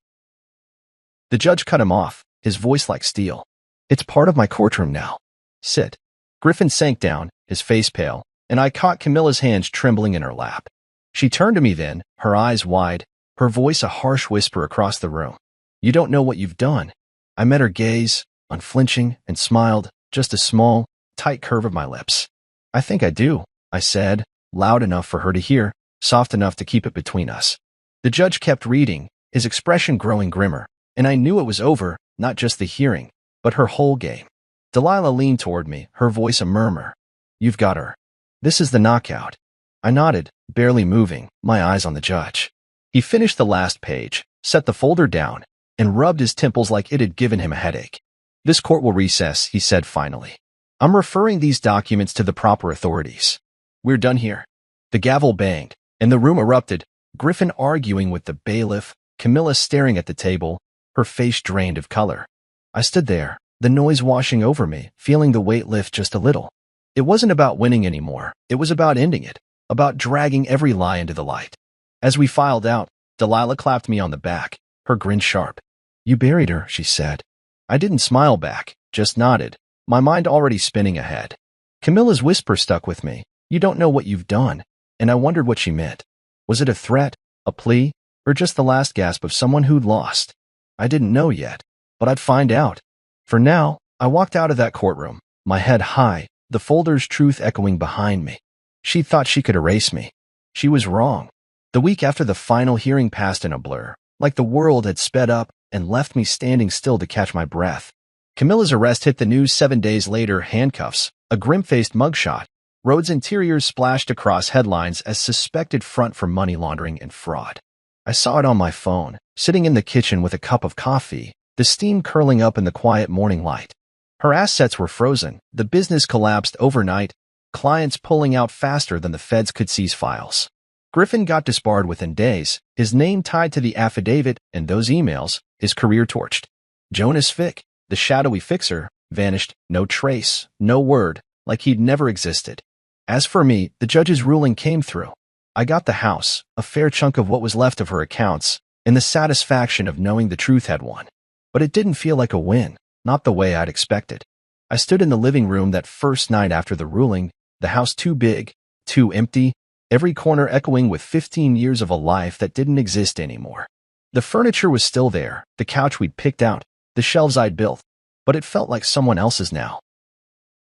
The judge cut him off, his voice like steel. It's part of my courtroom now. Sit. Griffin sank down, his face pale, and I caught Camilla's hands trembling in her lap. She turned to me then, her eyes wide, her voice a harsh whisper across the room. You don't know what you've done. I met her gaze, unflinching, and smiled, just a small, tight curve of my lips. I think I do, I said, loud enough for her to hear, soft enough to keep it between us. The judge kept reading, his expression growing grimmer, and I knew it was over, not just the hearing, but her whole game. Delilah leaned toward me, her voice a murmur. You've got her. This is the knockout. I nodded, barely moving, my eyes on the judge. He finished the last page, set the folder down, and rubbed his temples like it had given him a headache. This court will recess, he said finally. I'm referring these documents to the proper authorities. We're done here. The gavel banged, and the room erupted, Griffin arguing with the bailiff, Camilla staring at the table, her face drained of color. I stood there, the noise washing over me, feeling the weight lift just a little. It wasn't about winning anymore. It was about ending it, about dragging every lie into the light. As we filed out, Delilah clapped me on the back, her grin sharp. You buried her, she said. I didn't smile back, just nodded, my mind already spinning ahead. Camilla's whisper stuck with me. You don't know what you've done. And I wondered what she meant. Was it a threat, a plea, or just the last gasp of someone who'd lost? I didn't know yet, but I'd find out. For now, I walked out of that courtroom, my head high, the folder's truth echoing behind me. She thought she could erase me. She was wrong. The week after the final hearing passed in a blur, like the world had sped up and left me standing still to catch my breath. Camilla's arrest hit the news 7 days later, handcuffs, a grim-faced mugshot. Rhodes Interiors splashed across headlines as suspected front for money laundering and fraud. I saw it on my phone, sitting in the kitchen with a cup of coffee, the steam curling up in the quiet morning light. Her assets were frozen, the business collapsed overnight, clients pulling out faster than the feds could seize files. Griffin got disbarred within days, his name tied to the affidavit and those emails, his career torched. Jonas Fick, the shadowy fixer, vanished, no trace, no word, like he'd never existed. As for me, the judge's ruling came through. I got the house, a fair chunk of what was left of her accounts, and the satisfaction of knowing the truth had won. But it didn't feel like a win, not the way I'd expected. I stood in the living room that first night after the ruling, the house too big, too empty, every corner echoing with 15 years of a life that didn't exist anymore. The furniture was still there, the couch we'd picked out, the shelves I'd built, but it felt like someone else's now.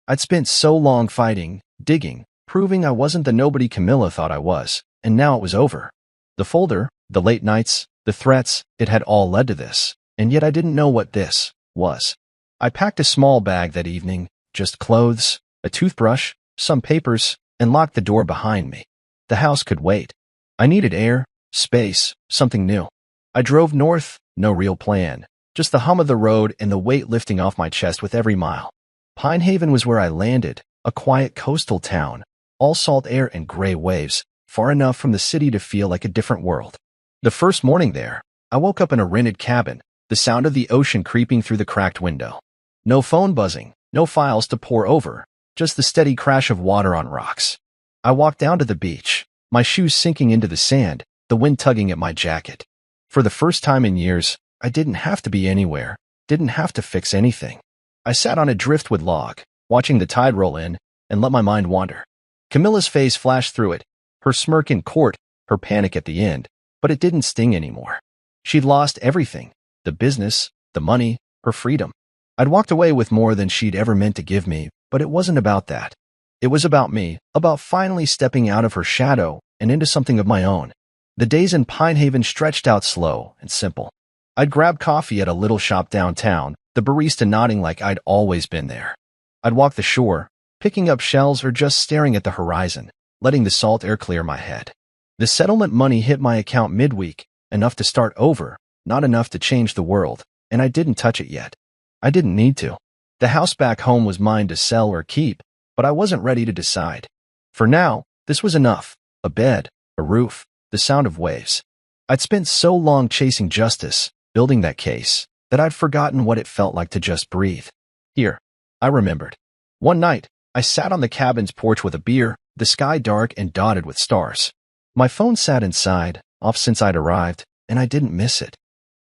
I'd spent so long fighting, digging, proving I wasn't the nobody Camilla thought I was, and now it was over. The folder, the late nights, the threats, it had all led to this, and yet I didn't know what this was. I packed a small bag that evening, just clothes, a toothbrush, some papers, and locked the door behind me. The house could wait. I needed air, space, something new. I drove north, no real plan, just the hum of the road and the weight lifting off my chest with every mile. Pine Haven was where I landed, a quiet coastal town, all salt air and gray waves, far enough from the city to feel like a different world. The first morning there, I woke up in a rented cabin, the sound of the ocean creeping through the cracked window. No phone buzzing, no files to pore over, just the steady crash of water on rocks. I walked down to the beach, my shoes sinking into the sand, the wind tugging at my jacket. For the first time in years, I didn't have to be anywhere, didn't have to fix anything. I sat on a driftwood log, watching the tide roll in, and let my mind wander. Camilla's face flashed through it, her smirk in court, her panic at the end, but it didn't sting anymore. She'd lost everything, the business, the money, her freedom. I'd walked away with more than she'd ever meant to give me, but it wasn't about that. It was about me, about finally stepping out of her shadow and into something of my own. The days in Pine Haven stretched out slow and simple. I'd grab coffee at a little shop downtown, the barista nodding like I'd always been there. I'd walk the shore, picking up shells or just staring at the horizon, letting the salt air clear my head. The settlement money hit my account midweek, enough to start over, not enough to change the world, and I didn't touch it yet. I didn't need to. The house back home was mine to sell or keep, but I wasn't ready to decide. For now, this was enough. A bed, a roof, the sound of waves. I'd spent so long chasing justice, building that case, that I'd forgotten what it felt like to just breathe. Here, I remembered. One night, I sat on the cabin's porch with a beer, the sky dark and dotted with stars. My phone sat inside, off since I'd arrived, and I didn't miss it.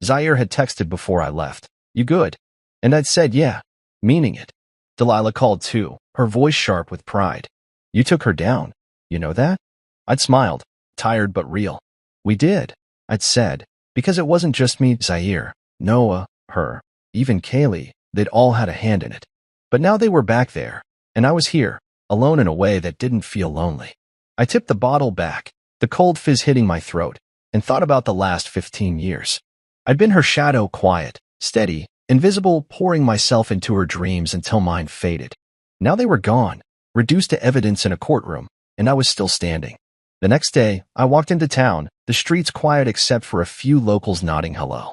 Zaire had texted before I left. You good? And I'd said, yeah. Meaning it. Delilah called too, her voice sharp with pride. You took her down. You know that? I'd smiled, tired but real. We did, I'd said, because it wasn't just me, Zaire, Noah, her, even Kaylee, they'd all had a hand in it. But now they were back there, and I was here, alone in a way that didn't feel lonely. I tipped the bottle back, the cold fizz hitting my throat, and thought about the last 15 years. I'd been her shadow, quiet, steady, invisible, pouring myself into her dreams until mine faded. Now they were gone, reduced to evidence in a courtroom, and I was still standing. The next day, I walked into town, the streets quiet except for a few locals nodding hello.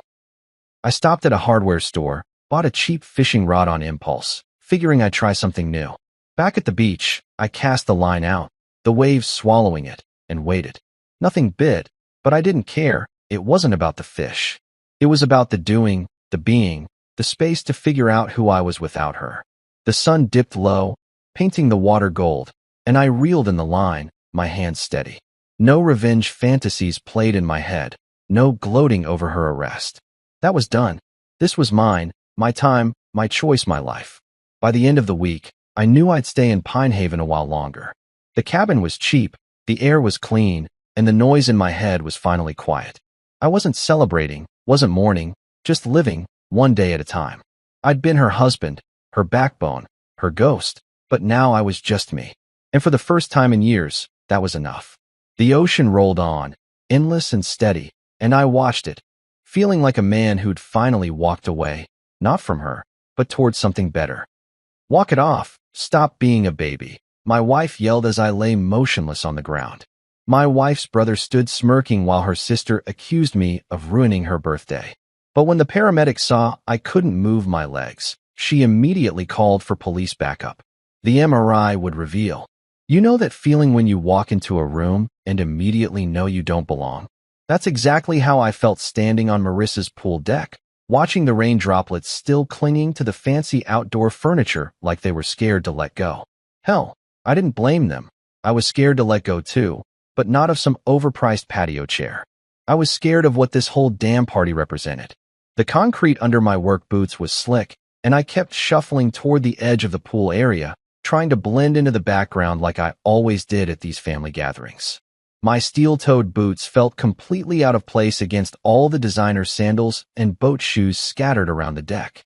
I stopped at a hardware store, bought a cheap fishing rod on impulse, figuring I'd try something new. Back at the beach, I cast the line out, the waves swallowing it, and waited. Nothing bit, but I didn't care. It wasn't about the fish. It was about the doing, the being, the space to figure out who I was without her. The sun dipped low, painting the water gold, and I reeled in the line, my hands steady. No revenge fantasies played in my head, no gloating over her arrest. That was done. This was mine, my time, my choice, my life. By the end of the week, I knew I'd stay in Pine Haven a while longer. The cabin was cheap, the air was clean, and the noise in my head was finally quiet. I wasn't celebrating, wasn't mourning, just living, one day at a time. I'd been her husband, her backbone, her ghost, but now I was just me. And for the first time in years, that was enough. The ocean rolled on, endless and steady, and I watched it, feeling like a man who'd finally walked away, not from her, but towards something better. Walk it off, stop being a baby, my wife yelled as I lay motionless on the ground. My wife's brother stood smirking while her sister accused me of ruining her birthday. But when the paramedic saw I couldn't move my legs, she immediately called for police backup. The MRI would reveal. You know that feeling when you walk into a room and immediately know you don't belong? That's exactly how I felt standing on Marissa's pool deck, watching the rain droplets still clinging to the fancy outdoor furniture like they were scared to let go. Hell, I didn't blame them. I was scared to let go too, but not of some overpriced patio chair. I was scared of what this whole damn party represented. The concrete under my work boots was slick, and I kept shuffling toward the edge of the pool area, trying to blend into the background like I always did at these family gatherings. My steel-toed boots felt completely out of place against all the designer sandals and boat shoes scattered around the deck.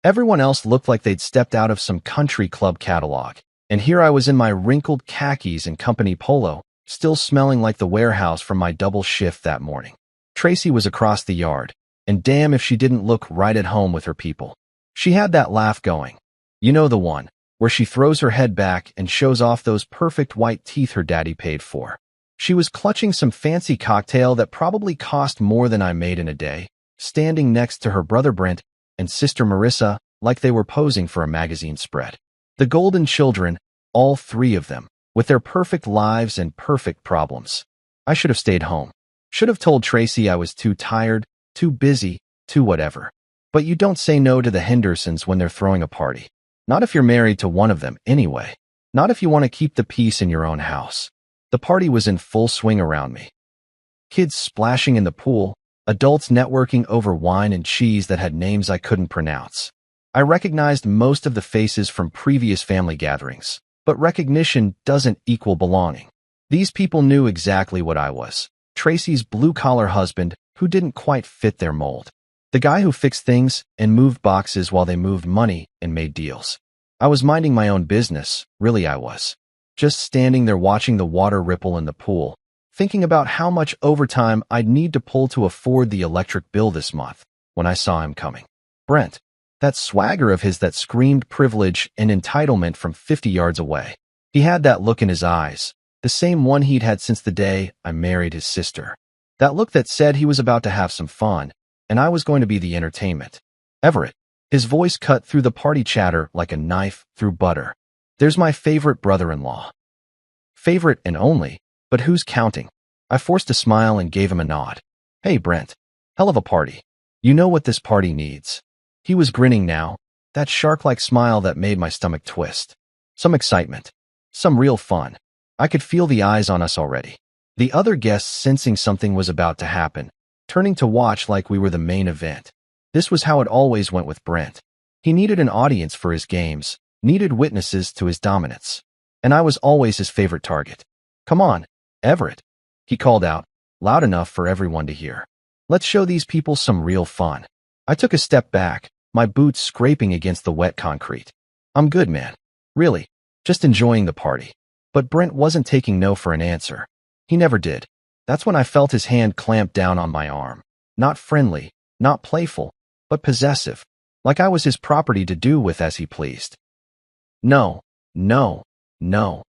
Everyone else looked like they'd stepped out of some country club catalog, and here I was in my wrinkled khakis and company polo, still smelling like the warehouse from my double shift that morning. Tracy was across the yard, and damn if she didn't look right at home with her people. She had that laugh going. You know the one, where she throws her head back and shows off those perfect white teeth her daddy paid for. She was clutching some fancy cocktail that probably cost more than I made in a day, standing next to her brother Brent and sister Marissa like they were posing for a magazine spread. The golden children, all three of them, with their perfect lives and perfect problems. I should have stayed home. Should have told Tracy I was too tired, too busy, too whatever. But you don't say no to the Hendersons when they're throwing a party. Not if you're married to one of them, anyway. Not if you want to keep the peace in your own house. The party was in full swing around me. Kids splashing in the pool, adults networking over wine and cheese that had names I couldn't pronounce. I recognized most of the faces from previous family gatherings, but recognition doesn't equal belonging. These people knew exactly what I was. Tracy's blue-collar husband who didn't quite fit their mold. The guy who fixed things and moved boxes while they moved money and made deals. I was minding my own business, really I was. Just standing there watching the water ripple in the pool, thinking about how much overtime I'd need to pull to afford the electric bill this month, when I saw him coming. Brent, that swagger of his that screamed privilege and entitlement from 50 yards away. He had that look in his eyes, the same one he'd had since the day I married his sister. That look that said he was about to have some fun, and I was going to be the entertainment. Everett, his voice cut through the party chatter like a knife through butter. There's my favorite brother-in-law. Favorite and only, but who's counting? I forced a smile and gave him a nod. Hey, Brent. Hell of a party. You know what this party needs. He was grinning now, that shark-like smile that made my stomach twist. Some excitement. Some real fun. I could feel the eyes on us already. The other guests sensing something was about to happen, turning to watch like we were the main event. This was how it always went with Brent. He needed an audience for his games, needed witnesses to his dominance. And I was always his favorite target. "Come on, Everett," he called out, loud enough for everyone to hear. "Let's show these people some real fun." I took a step back, my boots scraping against the wet concrete. "I'm good, man. Really, just enjoying the party." But Brent wasn't taking no for an answer. He never did. That's when I felt his hand clamp down on my arm. Not friendly, not playful, but possessive, like I was his property to do with as he pleased. "No, no, no,"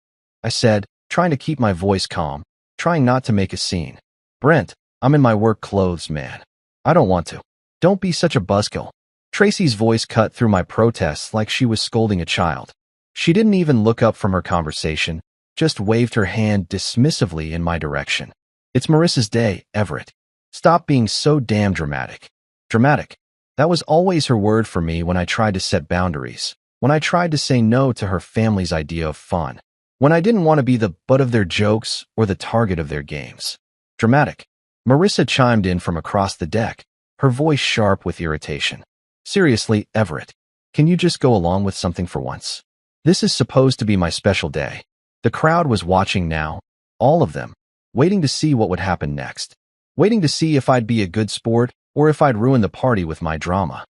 I said, trying to keep my voice calm, trying not to make a scene. "Brent, I'm in my work clothes, man. I don't want to." "Don't be such a buzzkill." Tracy's voice cut through my protests like she was scolding a child. She didn't even look up from her conversation, just waved her hand dismissively in my direction. "It's Marissa's day, Everett. Stop being so damn dramatic." Dramatic. That was always her word for me when I tried to set boundaries, when I tried to say no to her family's idea of fun, when I didn't want to be the butt of their jokes or the target of their games. Dramatic. Marissa chimed in from across the deck, her voice sharp with irritation. "Seriously, Everett, can you just go along with something for once? This is supposed to be my special day." The crowd was watching now, all of them, waiting to see what would happen next, waiting to see if I'd be a good sport or if I'd ruin the party with my drama.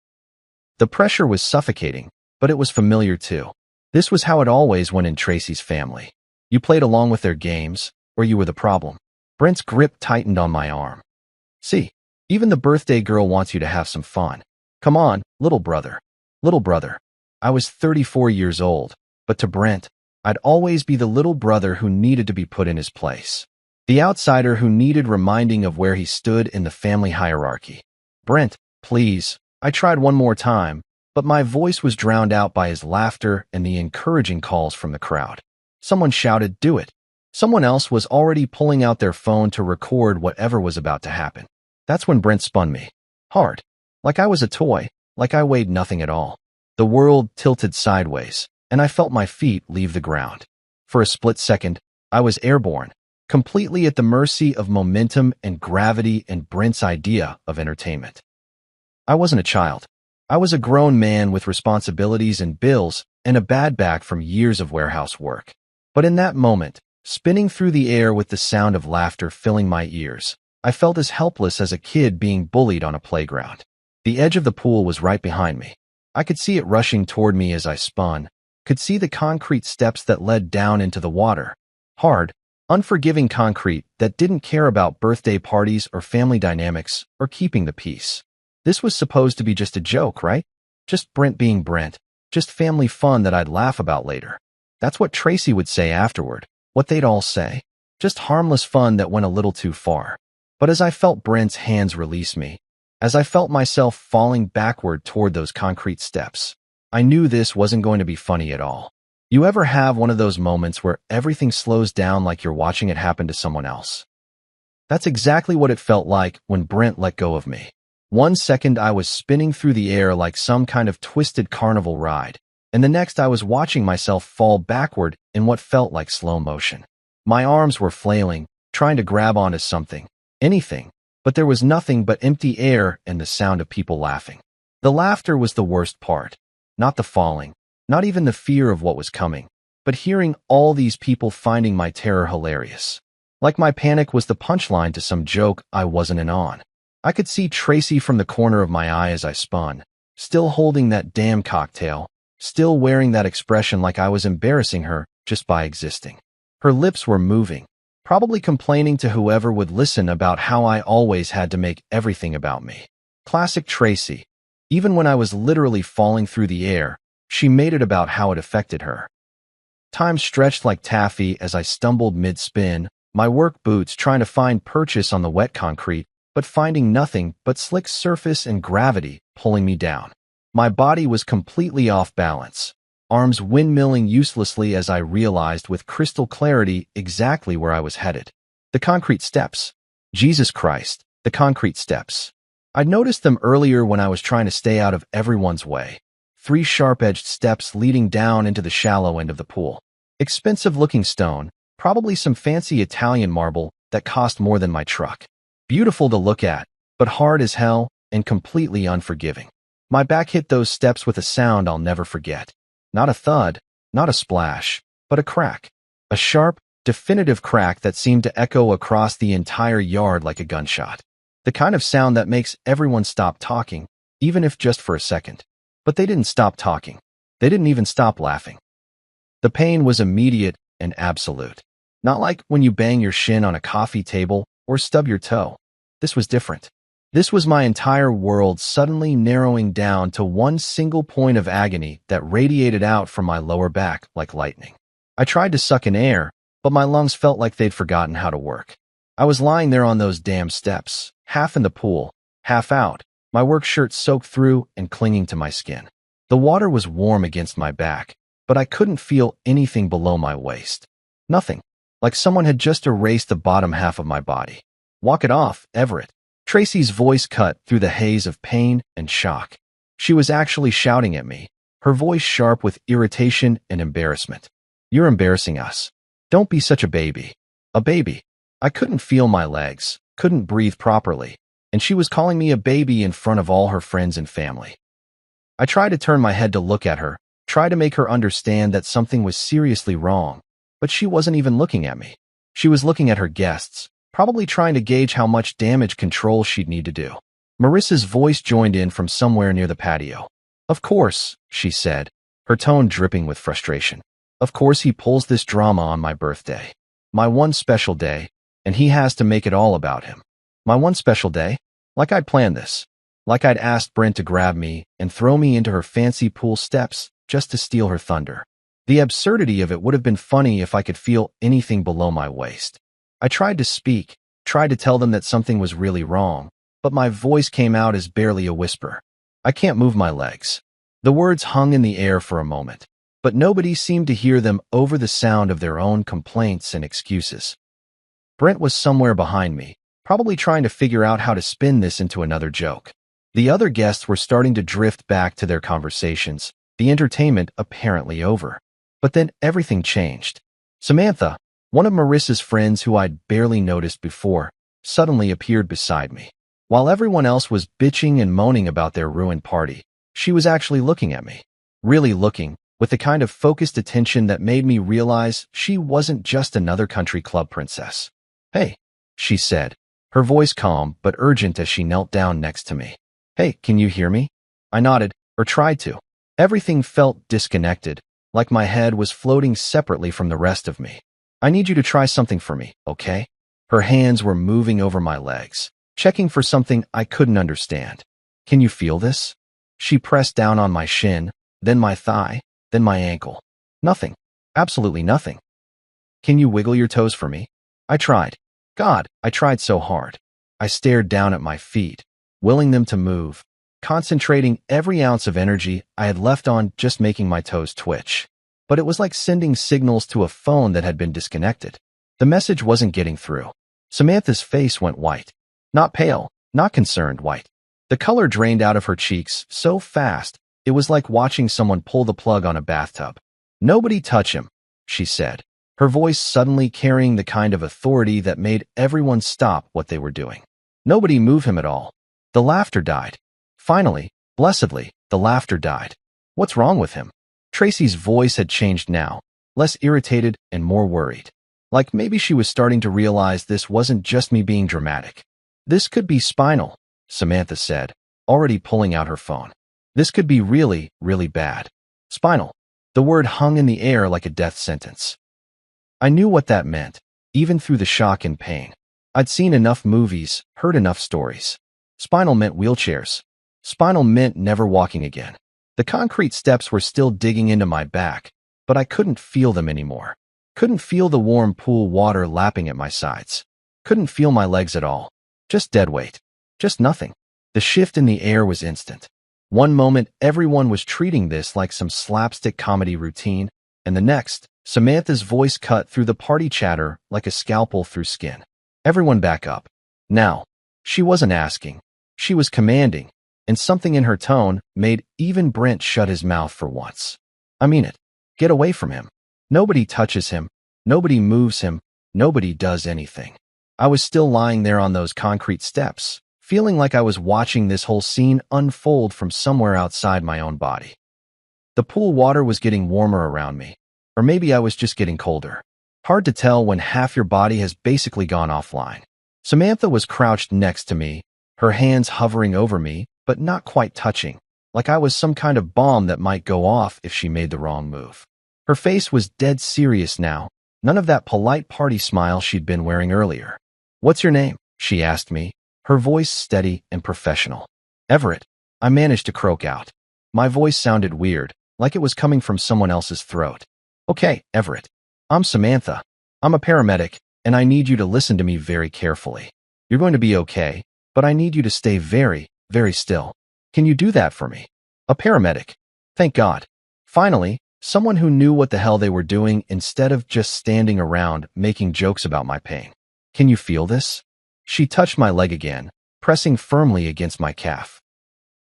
The pressure was suffocating, but it was familiar too. This was how it always went in Tracy's family. You played along with their games, or you were the problem. Brent's grip tightened on my arm. "See, even the birthday girl wants you to have some fun. Come on, little brother." Little brother. I was 34 years old, but to Brent, I'd always be the little brother who needed to be put in his place. The outsider who needed reminding of where he stood in the family hierarchy. "Brent, please." I tried one more time, but my voice was drowned out by his laughter and the encouraging calls from the crowd. Someone shouted, "Do it." Someone else was already pulling out their phone to record whatever was about to happen. That's when Brent spun me. Hard. Like I was a toy, like I weighed nothing at all. The world tilted sideways, and I felt my feet leave the ground. For a split second, I was airborne, completely at the mercy of momentum and gravity and Brent's idea of entertainment. I wasn't a child. I was a grown man with responsibilities and bills and a bad back from years of warehouse work. But in that moment, spinning through the air with the sound of laughter filling my ears, I felt as helpless as a kid being bullied on a playground. The edge of the pool was right behind me. I could see it rushing toward me as I spun, could see the concrete steps that led down into the water. Hard, unforgiving concrete that didn't care about birthday parties or family dynamics or keeping the peace. This was supposed to be just a joke, right? Just Brent being Brent, just family fun that I'd laugh about later. That's what Tracy would say afterward, what they'd all say. Just harmless fun that went a little too far. But as I felt Brent's hands release me, as I felt myself falling backward toward those concrete steps, I knew this wasn't going to be funny at all. You ever have one of those moments where everything slows down like you're watching it happen to someone else? That's exactly what it felt like when Brent let go of me. 1 second I was spinning through the air like some kind of twisted carnival ride, and the next I was watching myself fall backward in what felt like slow motion. My arms were flailing, trying to grab onto something, anything, but there was nothing but empty air and the sound of people laughing. The laughter was the worst part, not the falling, not even the fear of what was coming, but hearing all these people finding my terror hilarious. Like my panic was the punchline to some joke I wasn't in on. I could see Tracy from the corner of my eye as I spun, still holding that damn cocktail, still wearing that expression like I was embarrassing her just by existing. Her lips were moving, probably complaining to whoever would listen about how I always had to make everything about me. Classic Tracy. Even when I was literally falling through the air, she made it about how it affected her. Time stretched like taffy as I stumbled mid-spin, my work boots trying to find purchase on the wet concrete, but finding nothing but slick surface and gravity pulling me down. My body was completely off balance, arms windmilling uselessly as I realized with crystal clarity exactly where I was headed. The concrete steps. Jesus Christ, the concrete steps. I'd noticed them earlier when I was trying to stay out of everyone's way. 3 sharp-edged steps leading down into the shallow end of the pool. Expensive-looking stone, probably some fancy Italian marble that cost more than my truck. Beautiful to look at, but hard as hell and completely unforgiving. My back hit those steps with a sound I'll never forget. Not a thud, not a splash, but a crack. A sharp, definitive crack that seemed to echo across the entire yard like a gunshot. The kind of sound that makes everyone stop talking, even if just for a second. But they didn't stop talking. They didn't even stop laughing. The pain was immediate and absolute. Not like when you bang your shin on a coffee table or stub your toe. This was different. This was my entire world suddenly narrowing down to one single point of agony that radiated out from my lower back like lightning. I tried to suck in air, but my lungs felt like they'd forgotten how to work. I was lying there on those damn steps, half in the pool, half out, my work shirt soaked through and clinging to my skin. The water was warm against my back, but I couldn't feel anything below my waist. Nothing. Like someone had just erased the bottom half of my body. Walk it off, Everett. Tracy's voice cut through the haze of pain and shock. She was actually shouting at me, her voice sharp with irritation and embarrassment. You're embarrassing us. Don't be such a baby. A baby. I couldn't feel my legs, couldn't breathe properly, and she was calling me a baby in front of all her friends and family. I tried to turn my head to look at her, try to make her understand that something was seriously wrong, but she wasn't even looking at me. She was looking at her guests, probably trying to gauge how much damage control she'd need to do. Marissa's voice joined in from somewhere near the patio. Of course, she said, her tone dripping with frustration. Of course he pulls this drama on my birthday. My one special day, and he has to make it all about him. My one special day? Like I'd planned this. Like I'd asked Brent to grab me and throw me into her fancy pool steps just to steal her thunder. The absurdity of it would have been funny if I could feel anything below my waist. I tried to speak, tried to tell them that something was really wrong, but my voice came out as barely a whisper. I can't move my legs. The words hung in the air for a moment, but nobody seemed to hear them over the sound of their own complaints and excuses. Brent was somewhere behind me, probably trying to figure out how to spin this into another joke. The other guests were starting to drift back to their conversations, the entertainment apparently over. But then everything changed. Samantha, one of Marissa's friends who I'd barely noticed before, suddenly appeared beside me. While everyone else was bitching and moaning about their ruined party, she was actually looking at me. Really looking, with the kind of focused attention that made me realize she wasn't just another country club princess. Hey, she said, her voice calm but urgent as she knelt down next to me. Hey, can you hear me? I nodded, or tried to. Everything felt disconnected, like my head was floating separately from the rest of me. I need you to try something for me, okay? Her hands were moving over my legs, checking for something I couldn't understand. Can you feel this? She pressed down on my shin, then my thigh, then my ankle. Nothing. Absolutely nothing. Can you wiggle your toes for me? I tried. God, I tried so hard. I stared down at my feet, willing them to move, concentrating every ounce of energy I had left on just making my toes twitch. But it was like sending signals to a phone that had been disconnected. The message wasn't getting through. Samantha's face went white. Not pale, not concerned white. The color drained out of her cheeks so fast, it was like watching someone pull the plug on a bathtub. Nobody touch him, she said, her voice suddenly carrying the kind of authority that made everyone stop what they were doing. Nobody move him at all. The laughter died. Finally, blessedly, the laughter died. What's wrong with him? Tracy's voice had changed now, less irritated and more worried. Like maybe she was starting to realize this wasn't just me being dramatic. This could be spinal, Samantha said, already pulling out her phone. This could be really, really bad. Spinal. The word hung in the air like a death sentence. I knew what that meant, even through the shock and pain. I'd seen enough movies, heard enough stories. Spinal meant wheelchairs. Spinal meant never walking again. The concrete steps were still digging into my back, but I couldn't feel them anymore. Couldn't feel the warm pool water lapping at my sides. Couldn't feel my legs at all. Just dead weight. Just nothing. The shift in the air was instant. One moment, everyone was treating this like some slapstick comedy routine, and the next, Samantha's voice cut through the party chatter like a scalpel through skin. Everyone back up. Now. She wasn't asking. She was commanding, and something in her tone made even Brent shut his mouth for once. I mean it. Get away from him. Nobody touches him. Nobody moves him. Nobody does anything. I was still lying there on those concrete steps, feeling like I was watching this whole scene unfold from somewhere outside my own body. The pool water was getting warmer around me, or maybe I was just getting colder. Hard to tell when half your body has basically gone offline. Samantha was crouched next to me, her hands hovering over me, but not quite touching, like I was some kind of bomb that might go off if she made the wrong move. Her face was dead serious now, none of that polite party smile she'd been wearing earlier. "What's your name?" she asked me, her voice steady and professional. "Everett," I managed to croak out. My voice sounded weird, like it was coming from someone else's throat. "Okay, Everett. I'm Samantha. I'm a paramedic, and I need you to listen to me very carefully. You're going to be okay, but I need you to stay very, very still. Can you do that for me?" A paramedic. Thank God. Finally, someone who knew what the hell they were doing instead of just standing around making jokes about my pain. "Can you feel this?" She touched my leg again, pressing firmly against my calf.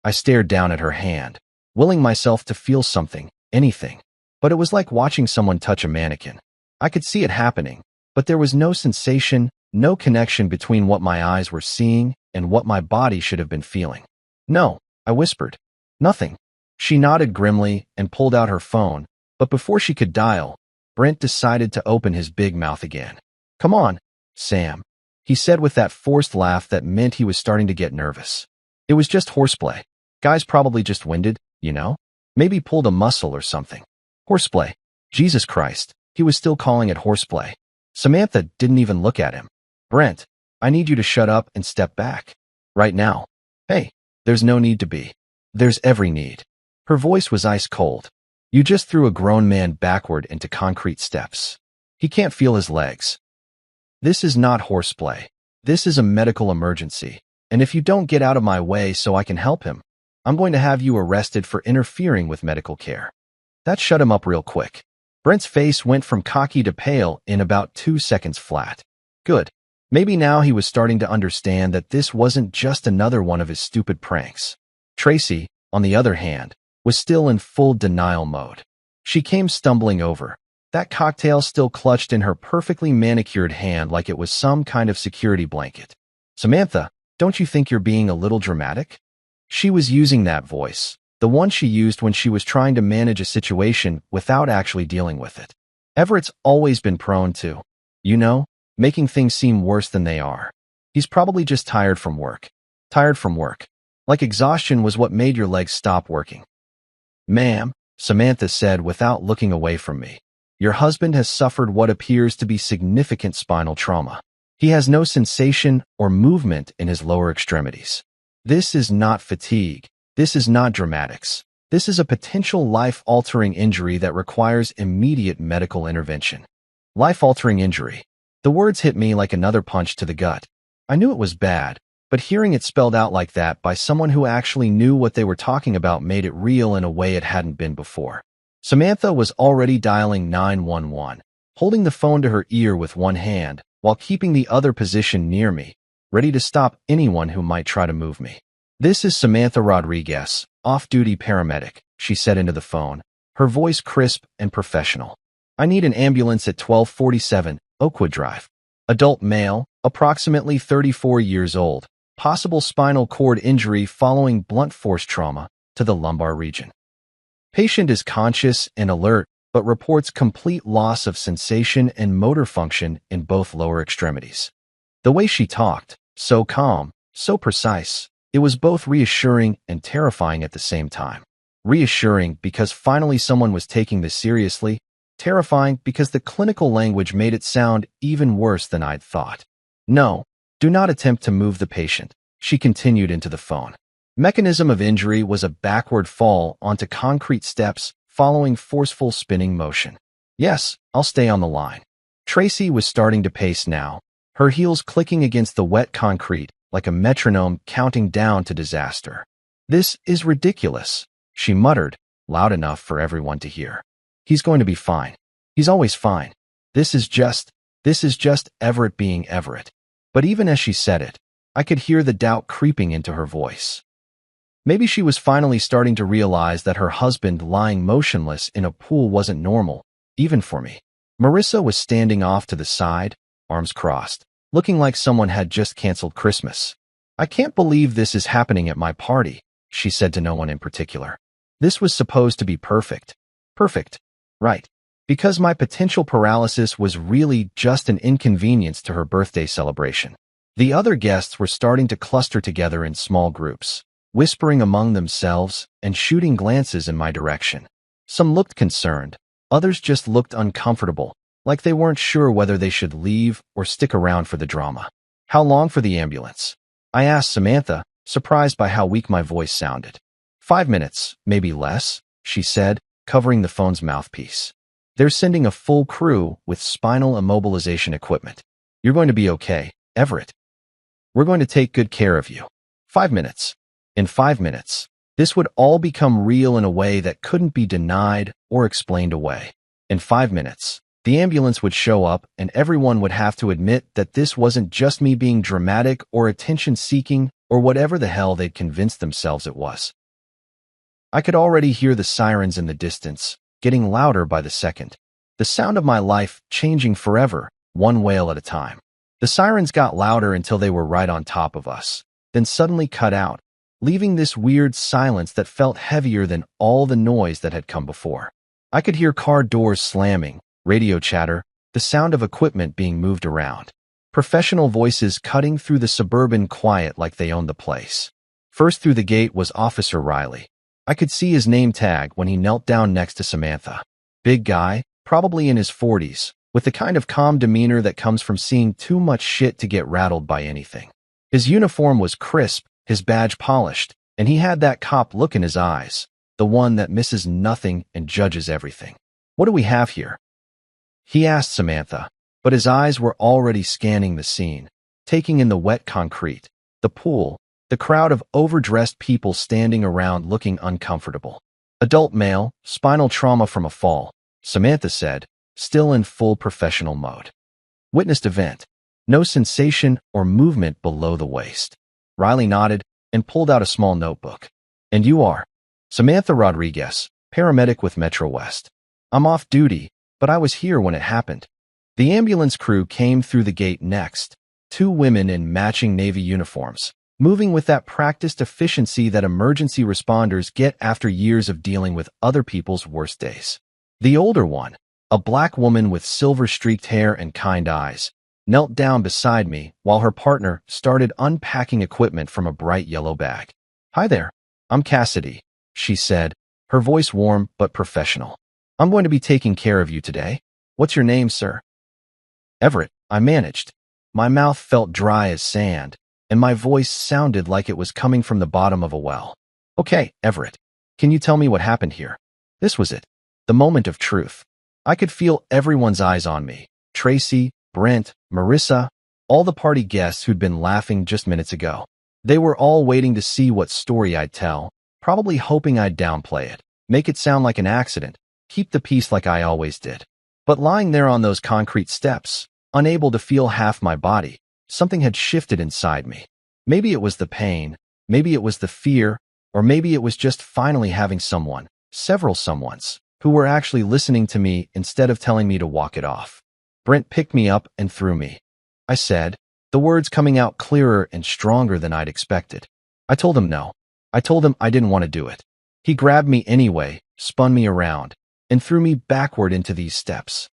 I stared down at her hand, willing myself to feel something, anything. But it was like watching someone touch a mannequin. I could see it happening, but there was no sensation, no connection between what my eyes were seeing and what my body should have been feeling. "No," I whispered. "Nothing." She nodded grimly and pulled out her phone, but before she could dial, Brent decided to open his big mouth again. "Come on, Sam," he said with that forced laugh that meant he was starting to get nervous. It was just horseplay. Guys probably just winded, you know? Maybe pulled a muscle or something. Horseplay. Jesus Christ, he was still calling it horseplay. Samantha didn't even look at him. "Brent, I need you to shut up and step back. Right now." "Hey, there's no need to be. There's every need." Her voice was ice cold. "You just threw a grown man backward into concrete steps. He can't feel his legs. This is not horseplay. This is a medical emergency. And if you don't get out of my way so I can help him, I'm going to have you arrested for interfering with medical care." That shut him up real quick. Brent's face went from cocky to pale in about 2 seconds flat. Good. Maybe now he was starting to understand that this wasn't just another one of his stupid pranks. Tracy, on the other hand, was still in full denial mode. She came stumbling over, that cocktail still clutched in her perfectly manicured hand like it was some kind of security blanket. "Samantha, don't you think you're being a little dramatic?" She was using that voice, the one she used when she was trying to manage a situation without actually dealing with it. Everett's always been prone to, making things seem worse than they are. He's probably just tired from work. Tired from work. Like exhaustion was what made your legs stop working. "Ma'am," Samantha said without looking away from me, "your husband has suffered what appears to be significant spinal trauma. He has no sensation or movement in his lower extremities. This is not fatigue. This is not dramatics. This is a potential life-altering injury that requires immediate medical intervention." Life-altering injury. The words hit me like another punch to the gut. I knew it was bad, but hearing it spelled out like that by someone who actually knew what they were talking about made it real in a way it hadn't been before. Samantha was already dialing 911, holding the phone to her ear with one hand while keeping the other positioned near me, ready to stop anyone who might try to move me. "This is Samantha Rodriguez, off-duty paramedic," she said into the phone, her voice crisp and professional. "I need an ambulance at 1247 Oakwood Drive. Adult male, approximately 34 years old, possible spinal cord injury following blunt force trauma to the lumbar region. Patient is conscious and alert, but reports complete loss of sensation and motor function in both lower extremities." The way she talked, so calm, so precise, it was both reassuring and terrifying at the same time. Reassuring because finally someone was taking this seriously, terrifying because the clinical language made it sound even worse than I'd thought. "No, do not attempt to move the patient," she continued into the phone. Mechanism of injury was a backward fall onto concrete steps following forceful spinning motion. "Yes, I'll stay on the line." Tracy was starting to pace now, her heels clicking against the wet concrete like a metronome counting down to disaster. "This is ridiculous," she muttered, loud enough for everyone to hear. "He's going to be fine. He's always fine. This is just Everett being Everett." But even as she said it, I could hear the doubt creeping into her voice. Maybe she was finally starting to realize that her husband lying motionless in a pool wasn't normal, even for me. Marissa was standing off to the side, arms crossed, looking like someone had just canceled Christmas. I can't believe this is happening at my party, she said to no one in particular. This was supposed to be perfect. Perfect. Right. Because my potential paralysis was really just an inconvenience to her birthday celebration. The other guests were starting to cluster together in small groups, whispering among themselves and shooting glances in my direction. Some looked concerned, others just looked uncomfortable, like they weren't sure whether they should leave or stick around for the drama. How long for the ambulance? I asked Samantha, surprised by how weak my voice sounded. 5 minutes, maybe less, she said, covering the phone's mouthpiece. They're sending a full crew with spinal immobilization equipment. You're going to be okay, Everett. We're going to take good care of you. 5 minutes. In 5 minutes, this would all become real in a way that couldn't be denied or explained away. In 5 minutes, the ambulance would show up and everyone would have to admit that this wasn't just me being dramatic or attention-seeking or whatever the hell they'd convinced themselves it was. I could already hear the sirens in the distance, getting louder by the second. The sound of my life changing forever, one wail at a time. The sirens got louder until they were right on top of us, then suddenly cut out, leaving this weird silence that felt heavier than all the noise that had come before. I could hear car doors slamming, radio chatter, the sound of equipment being moved around. Professional voices cutting through the suburban quiet like they owned the place. First through the gate was Officer Riley. I could see his name tag when he knelt down next to Samantha. Big guy, probably in his 40s, with the kind of calm demeanor that comes from seeing too much shit to get rattled by anything. His uniform was crisp, his badge polished, and he had that cop look in his eyes, the one that misses nothing and judges everything. What do we have here? He asked Samantha, but his eyes were already scanning the scene, taking in the wet concrete, the pool, the crowd of overdressed people standing around looking uncomfortable. Adult male, spinal trauma from a fall, Samantha said, still in full professional mode. Witnessed event. No sensation or movement below the waist. Riley nodded and pulled out a small notebook. And you are? Samantha Rodriguez, paramedic with Metro West. I'm off duty, but I was here when it happened. The ambulance crew came through the gate next, 2 women in matching Navy uniforms, moving with that practiced efficiency that emergency responders get after years of dealing with other people's worst days. The older one, a black woman with silver-streaked hair and kind eyes, knelt down beside me while her partner started unpacking equipment from a bright yellow bag. Hi there, I'm Cassidy, she said, her voice warm but professional. I'm going to be taking care of you today. What's your name, sir? Everett, I managed. My mouth felt dry as sand, and my voice sounded like it was coming from the bottom of a well. Okay, Everett, can you tell me what happened here? This was it. The moment of truth. I could feel everyone's eyes on me. Tracy, Brent, Marissa, all the party guests who'd been laughing just minutes ago. They were all waiting to see what story I'd tell, probably hoping I'd downplay it, make it sound like an accident, keep the peace like I always did. But lying there on those concrete steps, unable to feel half my body, something had shifted inside me. Maybe it was the pain, maybe it was the fear, or maybe it was just finally having someone, several someones, who were actually listening to me instead of telling me to walk it off. Brent picked me up and threw me. I said, the words coming out clearer and stronger than I'd expected. I told him no. I told him I didn't want to do it. He grabbed me anyway, spun me around, and threw me backward into these steps.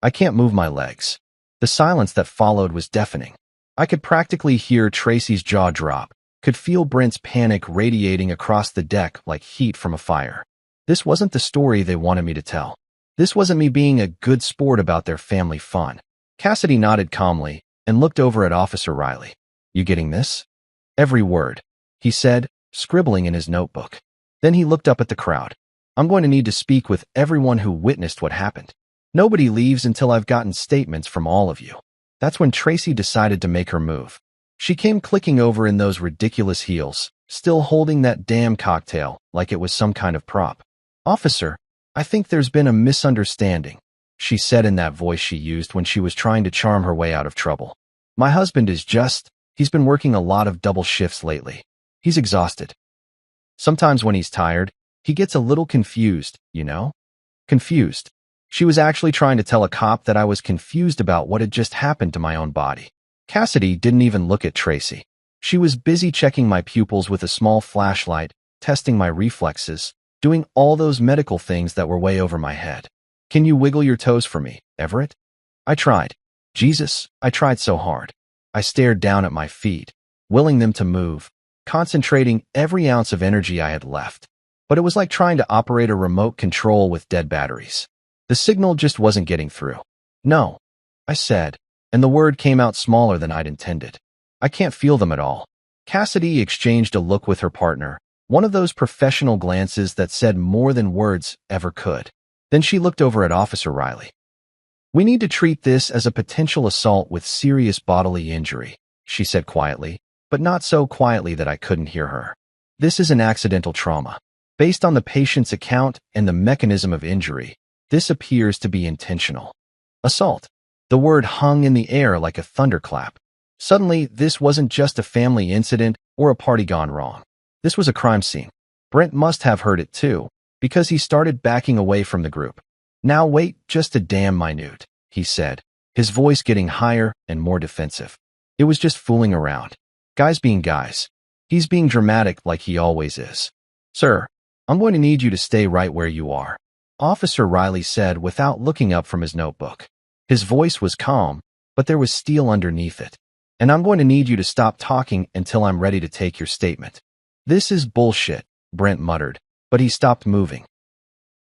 I can't move my legs. The silence that followed was deafening. I could practically hear Tracy's jaw drop, could feel Brent's panic radiating across the deck like heat from a fire. This wasn't the story they wanted me to tell. This wasn't me being a good sport about their family fun. Cassidy nodded calmly and looked over at Officer Riley. You getting this? Every word, he said, scribbling in his notebook. Then he looked up at the crowd. I'm going to need to speak with everyone who witnessed what happened. Nobody leaves until I've gotten statements from all of you. That's when Tracy decided to make her move. She came clicking over in those ridiculous heels, still holding that damn cocktail like it was some kind of prop. Officer, I think there's been a misunderstanding, she said in that voice she used when she was trying to charm her way out of trouble. My husband is he's been working a lot of double shifts lately. He's exhausted. Sometimes when he's tired, he gets a little confused, you know? Confused. She was actually trying to tell a cop that I was confused about what had just happened to my own body. Cassidy didn't even look at Tracy. She was busy checking my pupils with a small flashlight, testing my reflexes, doing all those medical things that were way over my head. Can you wiggle your toes for me, Everett? I tried. Jesus, I tried so hard. I stared down at my feet, willing them to move, concentrating every ounce of energy I had left. But it was like trying to operate a remote control with dead batteries. The signal just wasn't getting through. No, I said, and the word came out smaller than I'd intended. I can't feel them at all. Cassidy exchanged a look with her partner, one of those professional glances that said more than words ever could. Then she looked over at Officer Riley. We need to treat this as a potential assault with serious bodily injury, she said quietly, but not so quietly that I couldn't hear her. This is an accidental trauma. Based on the patient's account and the mechanism of injury, this appears to be intentional. Assault. The word hung in the air like a thunderclap. Suddenly, this wasn't just a family incident or a party gone wrong. This was a crime scene. Brent must have heard it too, because he started backing away from the group. Now wait just a damn minute, he said, his voice getting higher and more defensive. It was just fooling around. Guys being guys. He's being dramatic like he always is. Sir, I'm going to need you to stay right where you are, Officer Riley said without looking up from his notebook. His voice was calm, but there was steel underneath it. And I'm going to need you to stop talking until I'm ready to take your statement. This is bullshit, Brent muttered, but he stopped moving.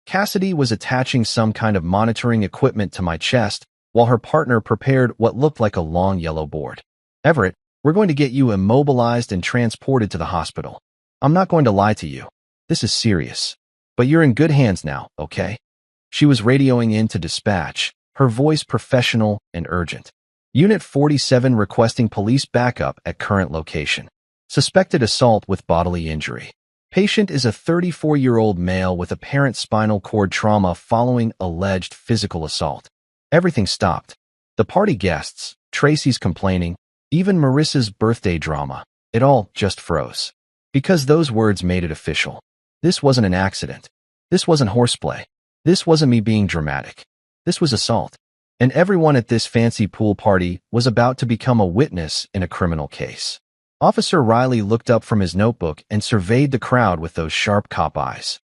Cassidy was attaching some kind of monitoring equipment to my chest while her partner prepared what looked like a long yellow board. Everett, we're going to get you immobilized and transported to the hospital. I'm not going to lie to you. This is serious. But you're in good hands now, okay? She was radioing in to dispatch, her voice professional and urgent. Unit 47 requesting police backup at current location. Suspected assault with bodily injury. Patient is a 34-year-old male with apparent spinal cord trauma following alleged physical assault. Everything stopped. The party guests, Tracy's complaining, even Marissa's birthday drama. It all just froze. Because those words made it official. This wasn't an accident. This wasn't horseplay. This wasn't me being dramatic. This was assault. And everyone at this fancy pool party was about to become a witness in a criminal case. Officer Riley looked up from his notebook and surveyed the crowd with those sharp cop eyes.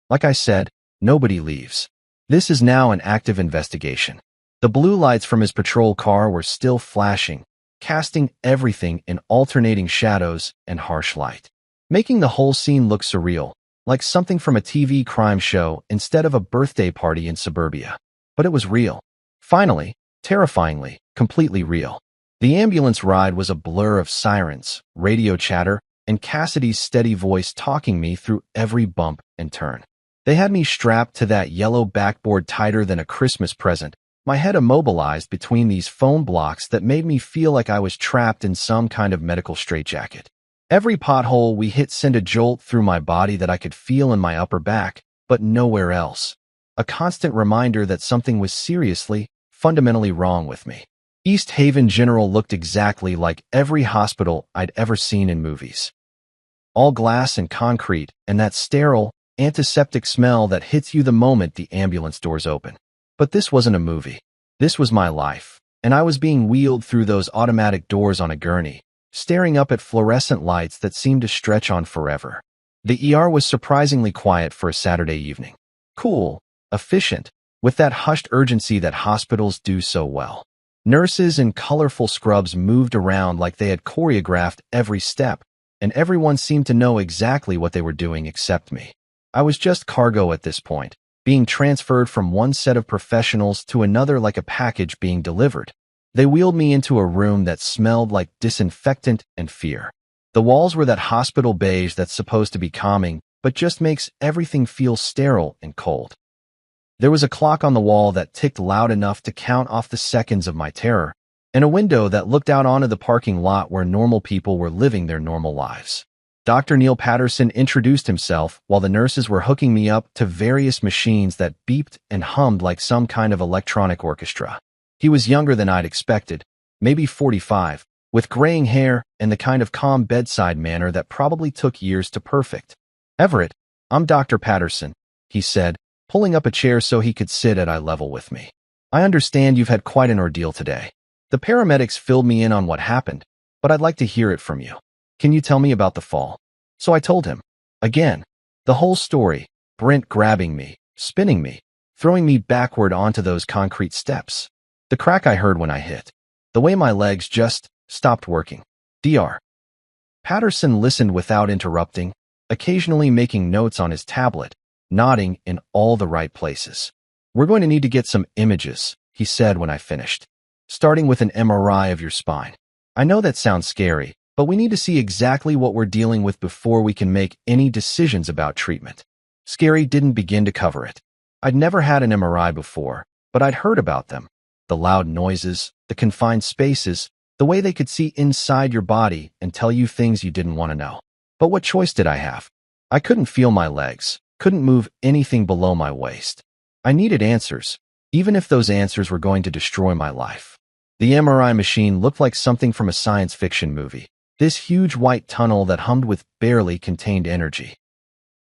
Like I said, nobody leaves. This is now an active investigation. The blue lights from his patrol car were still flashing, casting everything in alternating shadows and harsh light, making the whole scene look surreal, like something from a TV crime show instead of a birthday party in suburbia. But it was real. Finally, terrifyingly, completely real. The ambulance ride was a blur of sirens, radio chatter, and Cassidy's steady voice talking me through every bump and turn. They had me strapped to that yellow backboard tighter than a Christmas present, my head immobilized between these foam blocks that made me feel like I was trapped in some kind of medical straitjacket. Every pothole we hit sent a jolt through my body that I could feel in my upper back, but nowhere else. A constant reminder that something was seriously, fundamentally wrong with me. East Haven General looked exactly like every hospital I'd ever seen in movies. All glass and concrete, and that sterile, antiseptic smell that hits you the moment the ambulance doors open. But this wasn't a movie. This was my life, and I was being wheeled through those automatic doors on a gurney, staring up at fluorescent lights that seemed to stretch on forever. The ER was surprisingly quiet for a Saturday evening. Cool, efficient, with that hushed urgency that hospitals do so well. Nurses in colorful scrubs moved around like they had choreographed every step, and everyone seemed to know exactly what they were doing except me. I was just cargo at this point, being transferred from one set of professionals to another like a package being delivered. They wheeled me into a room that smelled like disinfectant and fear. The walls were that hospital beige that's supposed to be calming, but just makes everything feel sterile and cold. There was a clock on the wall that ticked loud enough to count off the seconds of my terror, and a window that looked out onto the parking lot where normal people were living their normal lives. Dr. Neil Patterson introduced himself while the nurses were hooking me up to various machines that beeped and hummed like some kind of electronic orchestra. He was younger than I'd expected, maybe 45, with graying hair and the kind of calm bedside manner that probably took years to perfect. Everett, I'm Dr. Patterson, he said, pulling up a chair so he could sit at eye level with me. I understand you've had quite an ordeal today. The paramedics filled me in on what happened, but I'd like to hear it from you. Can you tell me about the fall? So I told him. Again, the whole story, Brent grabbing me, spinning me, throwing me backward onto those concrete steps. The crack I heard when I hit. The way my legs just stopped working. Dr. Patterson listened without interrupting, occasionally making notes on his tablet, nodding in all the right places. We're going to need to get some images, he said when I finished. Starting with an MRI of your spine. I know that sounds scary, but we need to see exactly what we're dealing with before we can make any decisions about treatment. Scary didn't begin to cover it. I'd never had an MRI before, but I'd heard about them. The loud noises, the confined spaces, the way they could see inside your body and tell you things you didn't want to know. But what choice did I have? I couldn't feel my legs, couldn't move anything below my waist. I needed answers, even if those answers were going to destroy my life. The MRI machine looked like something from a science fiction movie. This huge white tunnel that hummed with barely contained energy.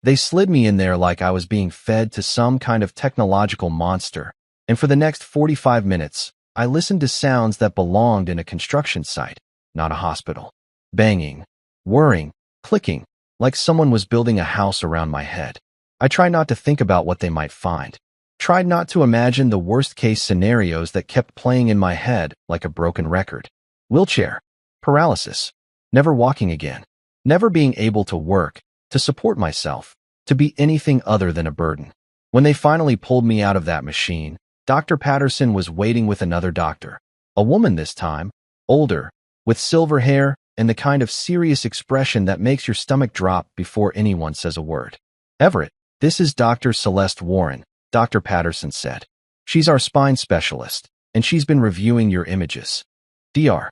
They slid me in there like I was being fed to some kind of technological monster, and for the next 45 minutes, I listened to sounds that belonged in a construction site, not a hospital. Banging, whirring, clicking, like someone was building a house around my head. I tried not to think about what they might find. Tried not to imagine the worst-case scenarios that kept playing in my head like a broken record. Wheelchair, paralysis, never walking again, never being able to work, to support myself, to be anything other than a burden. When they finally pulled me out of that machine, Dr. Patterson was waiting with another doctor, a woman this time, older, with silver hair and the kind of serious expression that makes your stomach drop before anyone says a word. Everett, this is Dr. Celeste Warren, Dr. Patterson said. She's our spine specialist, and she's been reviewing your images. Dr.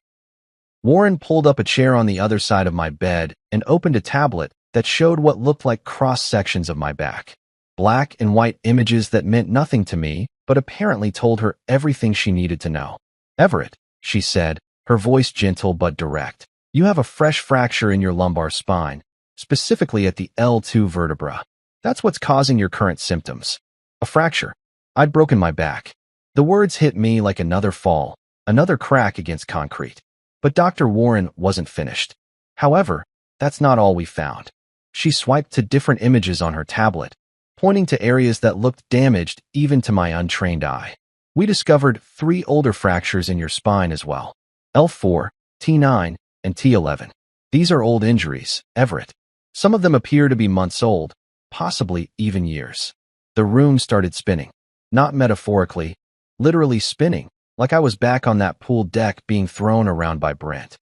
Warren pulled up a chair on the other side of my bed and opened a tablet that showed what looked like cross-sections of my back. Black and white images that meant nothing to me, but apparently told her everything she needed to know. Everett, she said, her voice gentle but direct. You have a fresh fracture in your lumbar spine, specifically at the L2 vertebra. That's what's causing your current symptoms. A fracture. I'd broken my back. The words hit me like another fall, another crack against concrete. But Dr. Warren wasn't finished. However, that's not all we found. She swiped to different images on her tablet, pointing to areas that looked damaged even to my untrained eye. We discovered 3 older fractures in your spine as well. L4, T9, and T11. These are old injuries, Everett. Some of them appear to be months old, possibly even years. The room started spinning. Not metaphorically, literally spinning, like I was back on that pool deck being thrown around by Brent.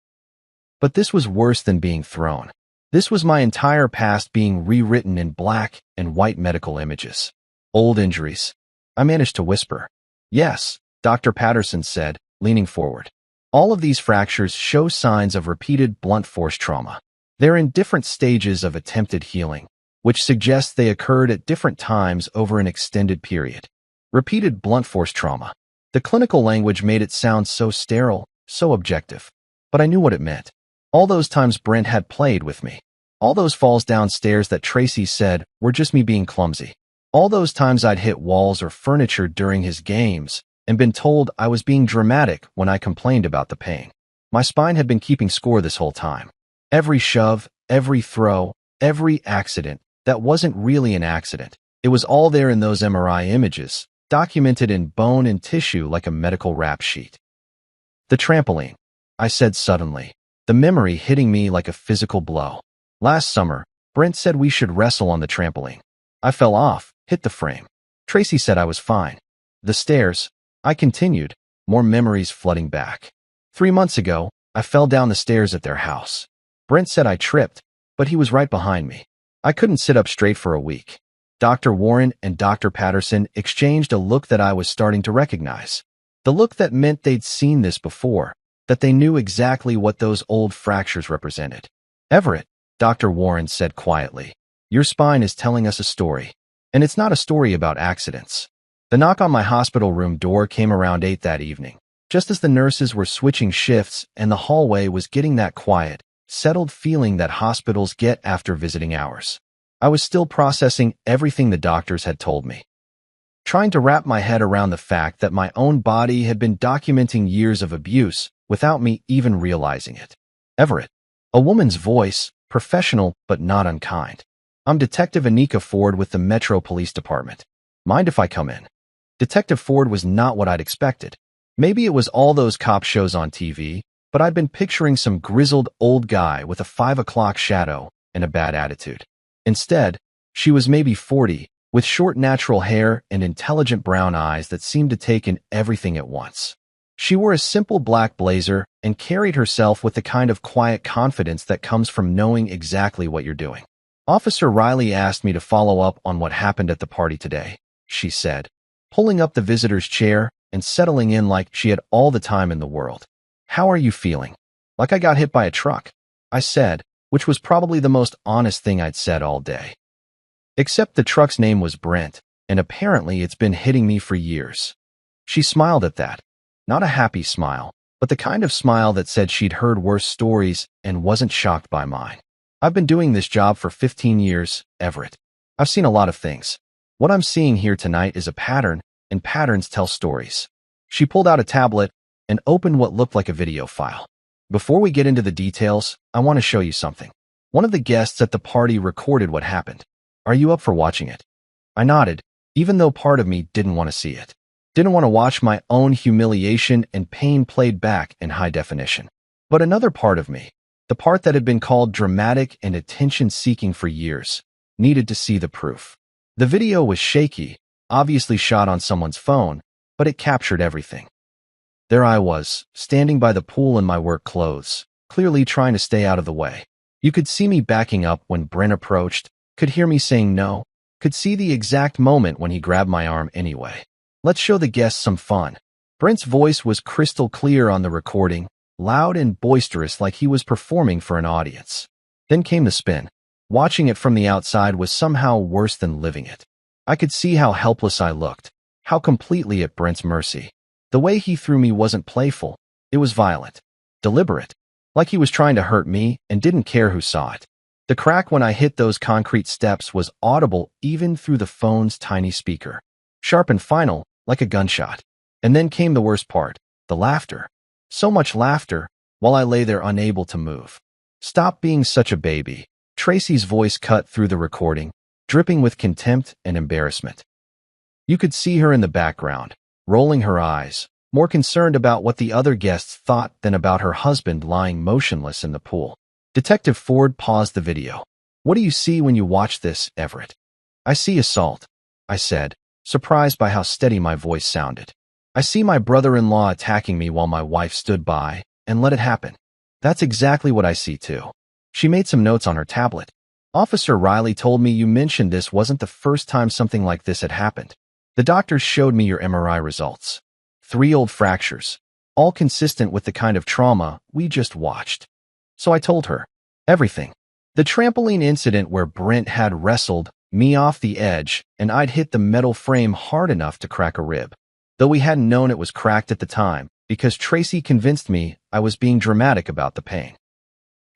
But this was worse than being thrown. This was my entire past being rewritten in black and white medical images. Old injuries. I managed to whisper. Yes, Dr. Patterson said, leaning forward. All of these fractures show signs of repeated blunt force trauma. They're in different stages of attempted healing, which suggests they occurred at different times over an extended period. Repeated blunt force trauma. The clinical language made it sound so sterile, so objective. But I knew what it meant. All those times Brent had played with me. All those falls downstairs that Tracy said were just me being clumsy. All those times I'd hit walls or furniture during his games and been told I was being dramatic when I complained about the pain. My spine had been keeping score this whole time. Every shove, every throw, every accident that wasn't really an accident. It was all there in those MRI images, documented in bone and tissue like a medical rap sheet. The trampoline, I said suddenly, the memory hitting me like a physical blow. Last summer, Brent said we should wrestle on the trampoline. I fell off, hit the frame. Tracy said I was fine. The stairs, I continued, more memories flooding back. 3 months ago, I fell down the stairs at their house. Brent said I tripped, but he was right behind me. I couldn't sit up straight for a week. Dr. Warren and Dr. Patterson exchanged a look that I was starting to recognize. The look that meant they'd seen this before, that they knew exactly what those old fractures represented. Everett, Dr. Warren said quietly, your spine is telling us a story. And it's not a story about accidents. The knock on my hospital room door came around 8 that evening, just as the nurses were switching shifts and the hallway was getting that quiet, settled feeling that hospitals get after visiting hours. I was still processing everything the doctors had told me, trying to wrap my head around the fact that my own body had been documenting years of abuse without me even realizing it. Everett. A woman's voice, professional but not unkind. I'm Detective Anika Ford with the Metro Police Department. Mind if I come in? Detective Ford was not what I'd expected. Maybe it was all those cop shows on TV, but I'd been picturing some grizzled old guy with a 5 o'clock shadow and a bad attitude. Instead, she was maybe 40, with short natural hair and intelligent brown eyes that seemed to take in everything at once. She wore a simple black blazer and carried herself with the kind of quiet confidence that comes from knowing exactly what you're doing. Officer Riley asked me to follow up on what happened at the party today, she said, pulling up the visitor's chair and settling in like she had all the time in the world. How are you feeling? Like I got hit by a truck, I said, which was probably the most honest thing I'd said all day. Except the truck's name was Brent, and apparently it's been hitting me for years. She smiled at that. Not a happy smile, but the kind of smile that said she'd heard worse stories and wasn't shocked by mine. I've been doing this job for 15 years, Everett. I've seen a lot of things. What I'm seeing here tonight is a pattern, and patterns tell stories. She pulled out a tablet and opened what looked like a video file. Before we get into the details, I want to show you something. One of the guests at the party recorded what happened. Are you up for watching it? I nodded, even though part of me didn't want to see it. Didn't want to watch my own humiliation and pain played back in high definition. But another part of me, the part that had been called dramatic and attention-seeking for years, needed to see the proof. The video was shaky, obviously shot on someone's phone, but it captured everything. There I was, standing by the pool in my work clothes, clearly trying to stay out of the way. You could see me backing up when Brent approached, could hear me saying no, could see the exact moment when he grabbed my arm anyway. Let's show the guests some fun. Brent's voice was crystal clear on the recording, loud and boisterous like he was performing for an audience. Then came the spin. Watching it from the outside was somehow worse than living it. I could see how helpless I looked, how completely at Brent's mercy. The way he threw me wasn't playful, it was violent, deliberate, like he was trying to hurt me and didn't care who saw it. The crack when I hit those concrete steps was audible even through the phone's tiny speaker. Sharp and final, like a gunshot. And then came the worst part, the laughter. So much laughter, while I lay there unable to move. Stop being such a baby. Tracy's voice cut through the recording, dripping with contempt and embarrassment. You could see her in the background, rolling her eyes, more concerned about what the other guests thought than about her husband lying motionless in the pool. Detective Ford paused the video. What do you see when you watch this, Everett? I see assault, I said, surprised by how steady my voice sounded. I see my brother-in-law attacking me while my wife stood by and let it happen. That's exactly what I see too. She made some notes on her tablet. Officer Riley told me you mentioned this wasn't the first time something like this had happened. The doctors showed me your MRI results. 3 old fractures, all consistent with the kind of trauma we just watched. So I told her everything. The trampoline incident where Brent had wrestled me off the edge and I'd hit the metal frame hard enough to crack a rib. Though we hadn't known it was cracked at the time, because Tracy convinced me I was being dramatic about the pain.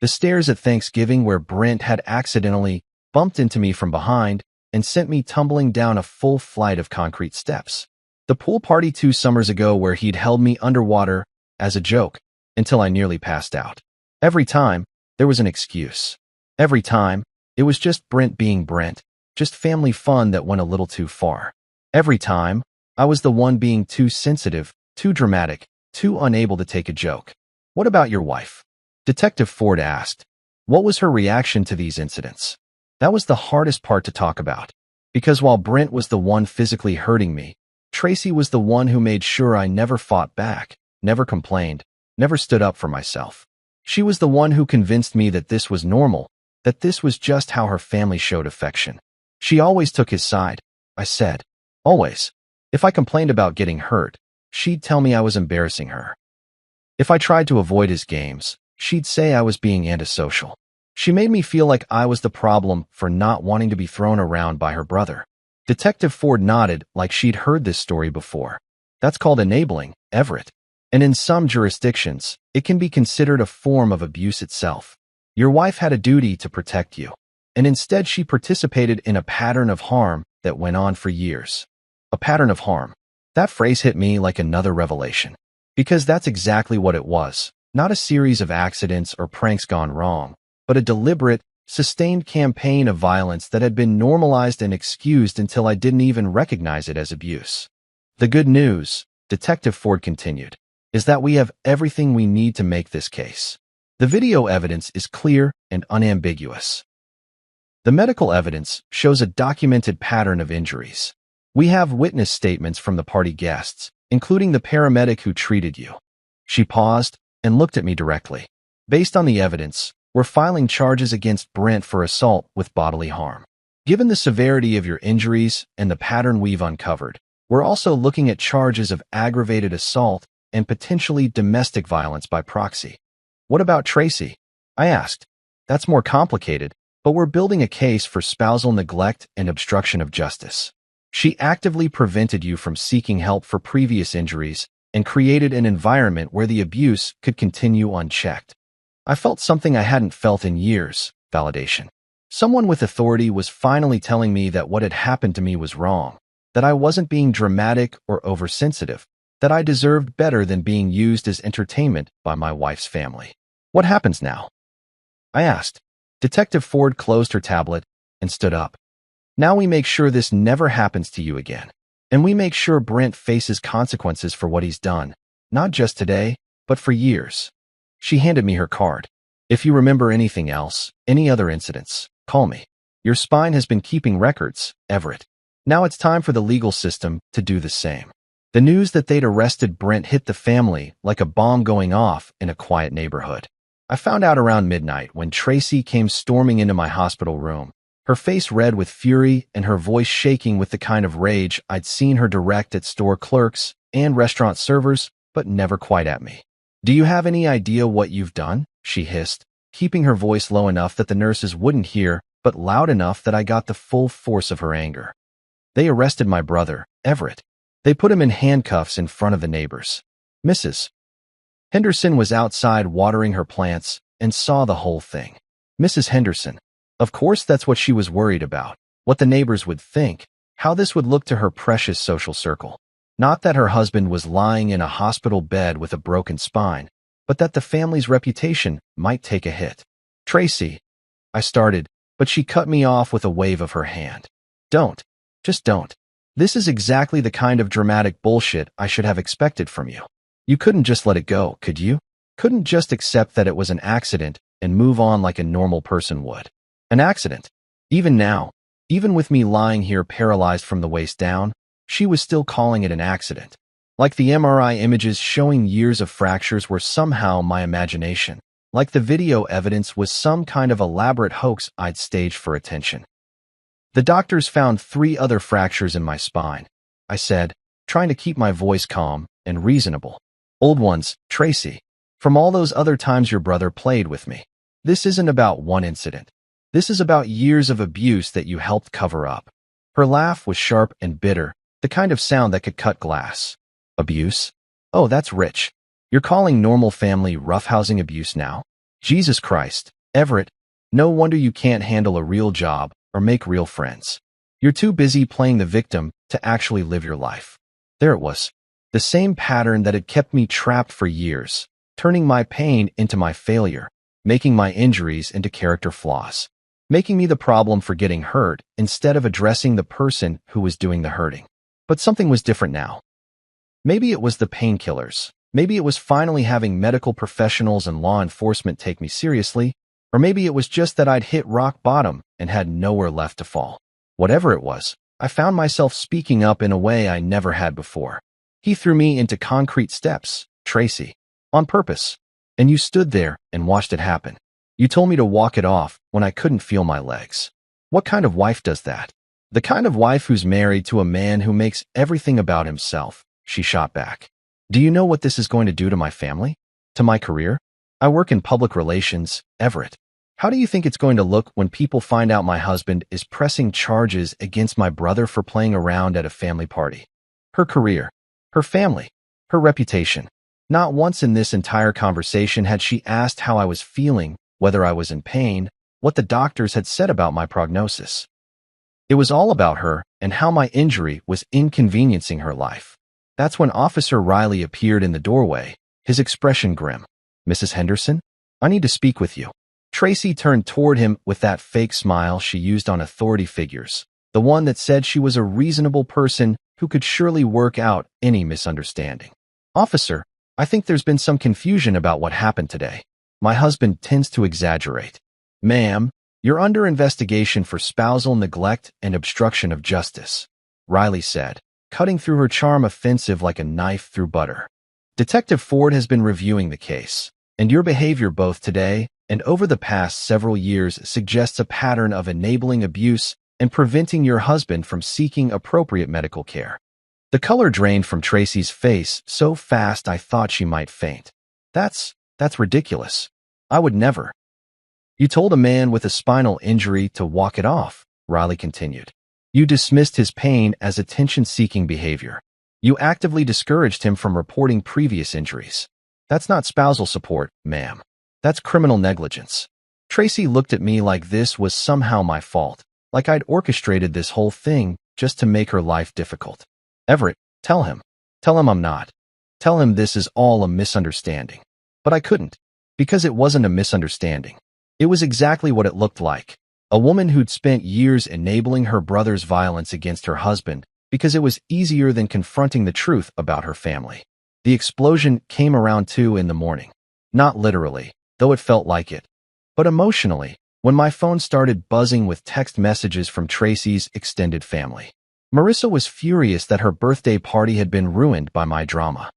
The stairs at Thanksgiving where Brent had accidentally bumped into me from behind and sent me tumbling down a full flight of concrete steps. The pool party 2 summers ago where he'd held me underwater as a joke until I nearly passed out. Every time, there was an excuse. Every time, it was just Brent being Brent, just family fun that went a little too far. Every time, I was the one being too sensitive, too dramatic, too unable to take a joke. What about your wife? Detective Ford asked. What was her reaction to these incidents? That was the hardest part to talk about. Because while Brent was the one physically hurting me, Tracy was the one who made sure I never fought back, never complained, never stood up for myself. She was the one who convinced me that this was normal, that this was just how her family showed affection. She always took his side, I said. Always. If I complained about getting hurt, she'd tell me I was embarrassing her. If I tried to avoid his games, she'd say I was being antisocial. She made me feel like I was the problem for not wanting to be thrown around by her brother. Detective Ford nodded like she'd heard this story before. That's called enabling, Everett. And in some jurisdictions, it can be considered a form of abuse itself. Your wife had a duty to protect you, and instead she participated in a pattern of harm that went on for years. A pattern of harm. That phrase hit me like another revelation. Because that's exactly what it was. Not a series of accidents or pranks gone wrong, but a deliberate, sustained campaign of violence that had been normalized and excused until I didn't even recognize it as abuse. The good news, Detective Ford continued, is that we have everything we need to make this case. The video evidence is clear and unambiguous. The medical evidence shows a documented pattern of injuries. We have witness statements from the party guests, including the paramedic who treated you. She paused and looked at me directly. Based on the evidence, we're filing charges against Brent for assault with bodily harm. Given the severity of your injuries and the pattern we've uncovered, we're also looking at charges of aggravated assault and potentially domestic violence by proxy. What about Tracy? I asked. That's more complicated, but we're building a case for spousal neglect and obstruction of justice. She actively prevented you from seeking help for previous injuries and created an environment where the abuse could continue unchecked. I felt something I hadn't felt in years: validation. Someone with authority was finally telling me that what had happened to me was wrong, that I wasn't being dramatic or oversensitive, that I deserved better than being used as entertainment by my wife's family. What happens now? I asked. Detective Ford closed her tablet and stood up. Now we make sure this never happens to you again. And we make sure Brent faces consequences for what he's done, not just today, but for years. She handed me her card. If you remember anything else, any other incidents, call me. Your spine has been keeping records, Everett. Now it's time for the legal system to do the same. The news that they'd arrested Brent hit the family like a bomb going off in a quiet neighborhood. I found out around midnight when Tracy came storming into my hospital room, her face red with fury and her voice shaking with the kind of rage I'd seen her direct at store clerks and restaurant servers, but never quite at me. Do you have any idea what you've done? She hissed, keeping her voice low enough that the nurses wouldn't hear, but loud enough that I got the full force of her anger. They arrested my brother, Everett. They put him in handcuffs in front of the neighbors. Mrs. Henderson was outside watering her plants and saw the whole thing. Mrs. Henderson. Of course that's what she was worried about, what the neighbors would think, how this would look to her precious social circle. Not that her husband was lying in a hospital bed with a broken spine, but that the family's reputation might take a hit. Tracy, I started, but she cut me off with a wave of her hand. Don't. Just don't. This is exactly the kind of dramatic bullshit I should have expected from you. You couldn't just let it go, could you? Couldn't just accept that it was an accident and move on like a normal person would. An accident. Even now, even with me lying here paralyzed from the waist down, she was still calling it an accident. Like the MRI images showing years of fractures were somehow my imagination. Like the video evidence was some kind of elaborate hoax I'd staged for attention. The doctors found 3 other fractures in my spine, I said, trying to keep my voice calm and reasonable. Old ones, Tracy. From all those other times your brother played with me. This isn't about one incident. This is about years of abuse that you helped cover up. Her laugh was sharp and bitter, the kind of sound that could cut glass. Abuse? Oh, that's rich. You're calling normal family roughhousing abuse now? Jesus Christ, Everett. No wonder you can't handle a real job or make real friends. You're too busy playing the victim to actually live your life. There it was. The same pattern that had kept me trapped for years, turning my pain into my failure, making my injuries into character flaws, making me the problem for getting hurt instead of addressing the person who was doing the hurting. But something was different now. Maybe it was the painkillers. Maybe it was finally having medical professionals and law enforcement take me seriously. Or maybe it was just that I'd hit rock bottom and had nowhere left to fall. Whatever it was, I found myself speaking up in a way I never had before. He threw me into concrete steps, Tracy. On purpose. And you stood there and watched it happen. You told me to walk it off when I couldn't feel my legs. What kind of wife does that? The kind of wife who's married to a man who makes everything about himself, she shot back. Do you know what this is going to do to my family? To my career? I work in public relations, Everett. How do you think it's going to look when people find out my husband is pressing charges against my brother for playing around at a family party? Her career. Her family. Her reputation. Not once in this entire conversation had she asked how I was feeling, whether I was in pain, what the doctors had said about my prognosis. It was all about her and how my injury was inconveniencing her life. That's when Officer Riley appeared in the doorway, his expression grim. Mrs. Henderson? I need to speak with you. Tracy turned toward him with that fake smile she used on authority figures, the one that said she was a reasonable person who could surely work out any misunderstanding. Officer, I think there's been some confusion about what happened today. My husband tends to exaggerate. Ma'am, you're under investigation for spousal neglect and obstruction of justice, Riley said, cutting through her charm offensive like a knife through butter. Detective Ford has been reviewing the case, and your behavior both today and over the past several years suggests a pattern of enabling abuse and preventing your husband from seeking appropriate medical care. The color drained from Tracy's face so fast I thought she might faint. That's ridiculous. I would never. You told a man with a spinal injury to walk it off, Riley continued. You dismissed his pain as attention-seeking behavior. You actively discouraged him from reporting previous injuries. That's not spousal support, ma'am. That's criminal negligence. Tracy looked at me like this was somehow my fault, like I'd orchestrated this whole thing just to make her life difficult. Everett, tell him. Tell him I'm not. Tell him this is all a misunderstanding. But I couldn't, because it wasn't a misunderstanding. It was exactly what it looked like. A woman who'd spent years enabling her brother's violence against her husband because it was easier than confronting the truth about her family. The explosion came around 2 in the morning. Not literally, though it felt like it. But emotionally, when my phone started buzzing with text messages from Tracy's extended family. Marissa was furious that her birthday party had been ruined by my drama.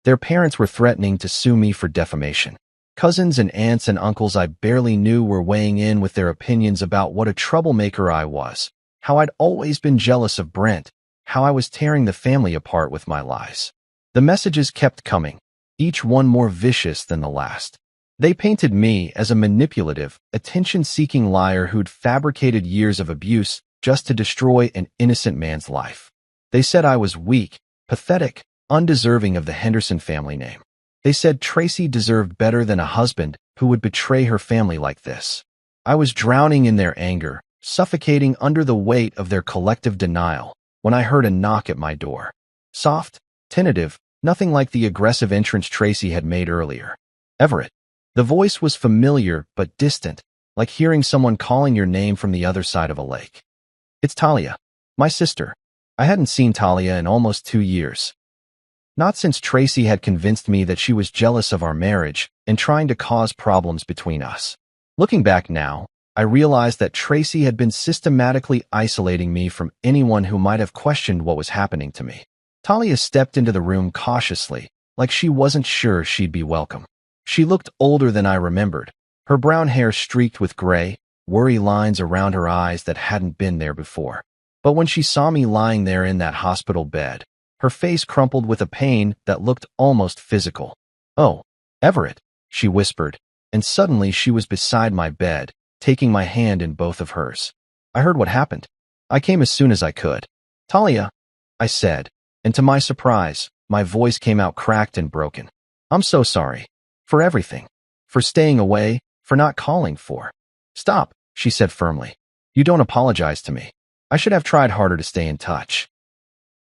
Their parents were threatening to sue me for defamation. Cousins and aunts and uncles I barely knew were weighing in with their opinions about what a troublemaker I was, how I'd always been jealous of Brent, how I was tearing the family apart with my lies. The messages kept coming, each one more vicious than the last. They painted me as a manipulative, attention-seeking liar who'd fabricated years of abuse just to destroy an innocent man's life. They said I was weak, pathetic, undeserving of the Henderson family name. They said Tracy deserved better than a husband who would betray her family like this. I was drowning in their anger, suffocating under the weight of their collective denial, when I heard a knock at my door. Soft, tentative, nothing like the aggressive entrance Tracy had made earlier. Everett. The voice was familiar but distant, like hearing someone calling your name from the other side of a lake. It's Talia, my sister. I hadn't seen Talia in almost 2 years. Not since Tracy had convinced me that she was jealous of our marriage and trying to cause problems between us. Looking back now, I realized that Tracy had been systematically isolating me from anyone who might have questioned what was happening to me. Talia stepped into the room cautiously, like she wasn't sure she'd be welcome. She looked older than I remembered, her brown hair streaked with gray, worry lines around her eyes that hadn't been there before. But when she saw me lying there in that hospital bed, her face crumpled with a pain that looked almost physical. Oh, Everett, she whispered, and suddenly she was beside my bed, taking my hand in both of hers. I heard what happened. I came as soon as I could. Talia, I said, and to my surprise, my voice came out cracked and broken. I'm so sorry. For everything. For staying away, for not calling for. Stop, she said firmly. You don't apologize to me. I should have tried harder to stay in touch.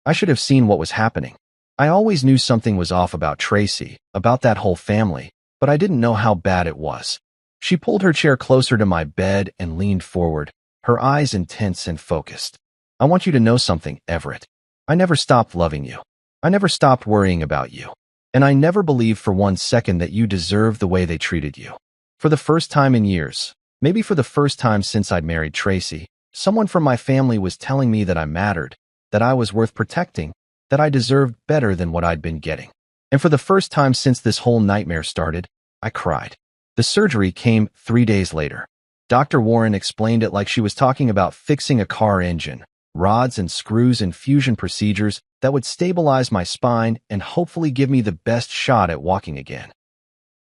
I should have seen what was happening. I always knew something was off about Tracy, about that whole family, but I didn't know how bad it was. She pulled her chair closer to my bed and leaned forward, her eyes intense and focused. I want you to know something, Everett. I never stopped loving you. I never stopped worrying about you. And I never believed for 1 second that you deserved the way they treated you. For the first time in years, maybe for the first time since I'd married Tracy, someone from my family was telling me that I mattered, that I was worth protecting, that I deserved better than what I'd been getting. And for the first time since this whole nightmare started, I cried. The surgery came 3 days later. Dr. Warren explained it like she was talking about fixing a car engine, rods and screws and fusion procedures that would stabilize my spine and hopefully give me the best shot at walking again.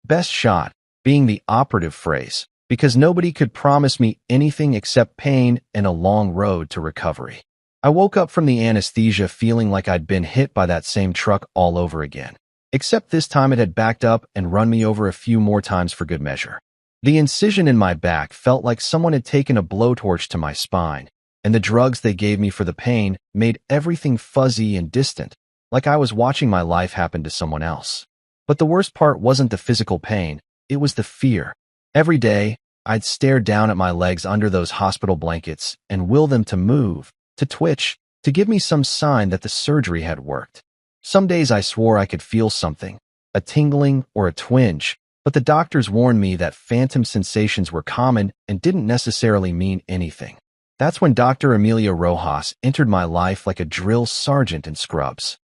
Best shot being the operative phrase, because nobody could promise me anything except pain and a long road to recovery. I woke up from the anesthesia feeling like I'd been hit by that same truck all over again, except this time it had backed up and run me over a few more times for good measure. The incision in my back felt like someone had taken a blowtorch to my spine, and the drugs they gave me for the pain made everything fuzzy and distant, like I was watching my life happen to someone else. But the worst part wasn't the physical pain, it was the fear. Every day, I'd stare down at my legs under those hospital blankets and will them to move, to twitch, to give me some sign that the surgery had worked. Some days I swore I could feel something, a tingling or a twinge, but the doctors warned me that phantom sensations were common and didn't necessarily mean anything. That's when Dr. Amelia Rojas entered my life like a drill sergeant in scrubs.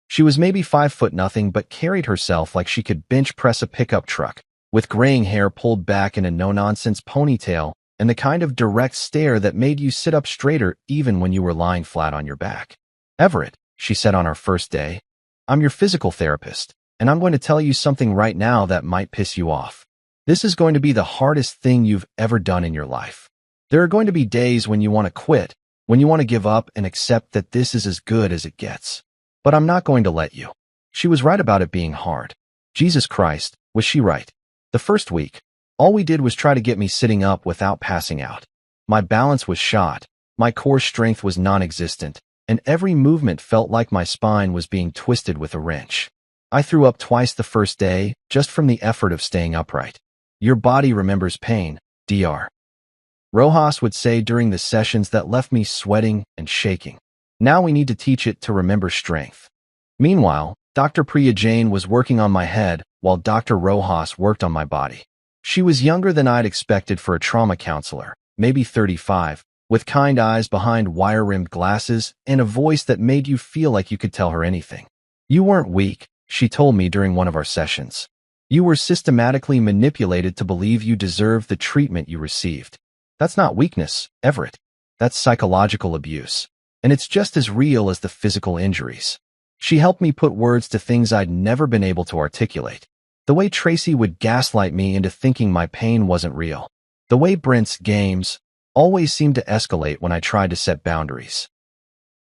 She was maybe 5'0" but carried herself like she could bench press a pickup truck, with graying hair pulled back in a no-nonsense ponytail and the kind of direct stare that made you sit up straighter even when you were lying flat on your back. "Everett," she said on our first day, "I'm your physical therapist, and I'm going to tell you something right now that might piss you off. This is going to be the hardest thing you've ever done in your life. There are going to be days when you want to quit, when you want to give up and accept that this is as good as it gets. But I'm not going to let you." She was right about it being hard. Jesus Christ, was she right? The first week, all we did was try to get me sitting up without passing out. My balance was shot, my core strength was non-existent, and every movement felt like my spine was being twisted with a wrench. I threw up twice the first day, just from the effort of staying upright. "Your body remembers pain, Dr. Rojas would say during the sessions that left me sweating and shaking. Now we need to teach it to remember strength. Meanwhile, Dr. Priya Jain was working on my head while Dr. Rojas worked on my body. She was younger than I'd expected for a trauma counselor, maybe 35, with kind eyes behind wire-rimmed glasses and a voice that made you feel like you could tell her anything. "You weren't weak," she told me during one of our sessions. "You were systematically manipulated to believe you deserved the treatment you received. That's not weakness, Everett. That's psychological abuse. And it's just as real as the physical injuries." She helped me put words to things I'd never been able to articulate. The way Tracy would gaslight me into thinking my pain wasn't real. The way Brent's games always seemed to escalate when I tried to set boundaries.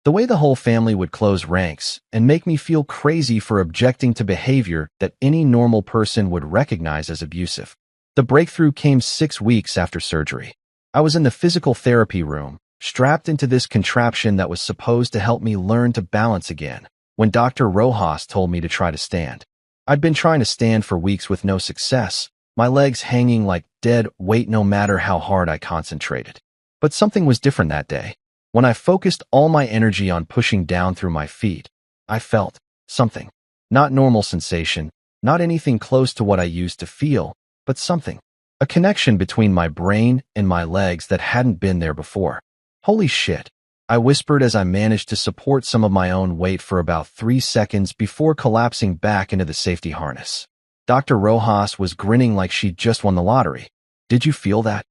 The way the whole family would close ranks and make me feel crazy for objecting to behavior that any normal person would recognize as abusive. The breakthrough came 6 weeks after surgery. I was in the physical therapy room, strapped into this contraption that was supposed to help me learn to balance again, when Dr. Rojas told me to try to stand. I'd been trying to stand for weeks with no success, my legs hanging like dead weight no matter how hard I concentrated. But something was different that day. When I focused all my energy on pushing down through my feet, I felt something. Not normal sensation, not anything close to what I used to feel, but something. A connection between my brain and my legs that hadn't been there before. "Holy shit," I whispered as I managed to support some of my own weight for about 3 seconds before collapsing back into the safety harness. Dr. Rojas was grinning like she'd just won the lottery. "Did you feel that?"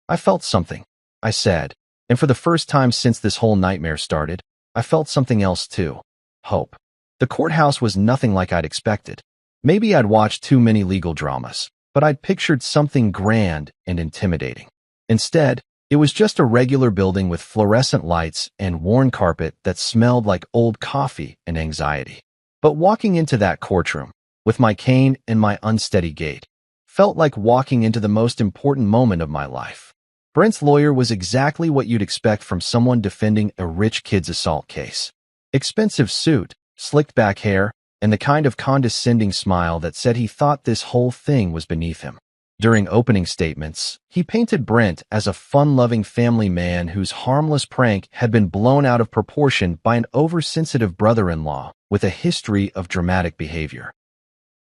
"I felt something," I said, and for the first time since this whole nightmare started, I felt something else too. Hope. The courthouse was nothing like I'd expected. Maybe I'd watched too many legal dramas, but I'd pictured something grand and intimidating. Instead, it was just a regular building with fluorescent lights and worn carpet that smelled like old coffee and anxiety. But walking into that courtroom, with my cane and my unsteady gait, felt like walking into the most important moment of my life. Brent's lawyer was exactly what you'd expect from someone defending a rich kid's assault case. Expensive suit, slicked back hair, and the kind of condescending smile that said he thought this whole thing was beneath him. During opening statements, he painted Brent as a fun-loving family man whose harmless prank had been blown out of proportion by an oversensitive brother-in-law with a history of dramatic behavior.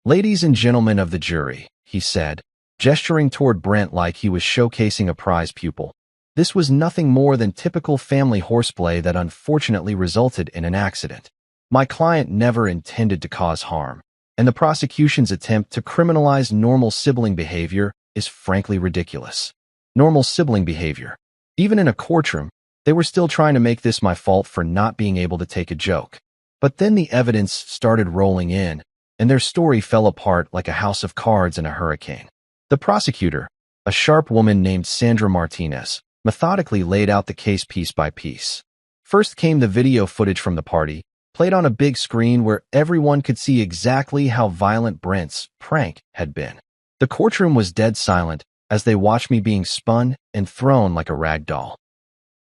"Ladies and gentlemen of the jury," he said, gesturing toward Brent like he was showcasing a prize pupil. This was nothing more than typical family horseplay that unfortunately resulted in an accident. My client never intended to cause harm, and the prosecution's attempt to criminalize normal sibling behavior is frankly ridiculous. Normal sibling behavior. Even in a courtroom, they were still trying to make this my fault for not being able to take a joke. But then the evidence started rolling in, and their story fell apart like a house of cards in a hurricane. The prosecutor, a sharp woman named Sandra Martinez, methodically laid out the case piece by piece. First came the video footage from the party, played on a big screen where everyone could see exactly how violent Brent's prank had been. The courtroom was dead silent as they watched me being spun and thrown like a rag doll.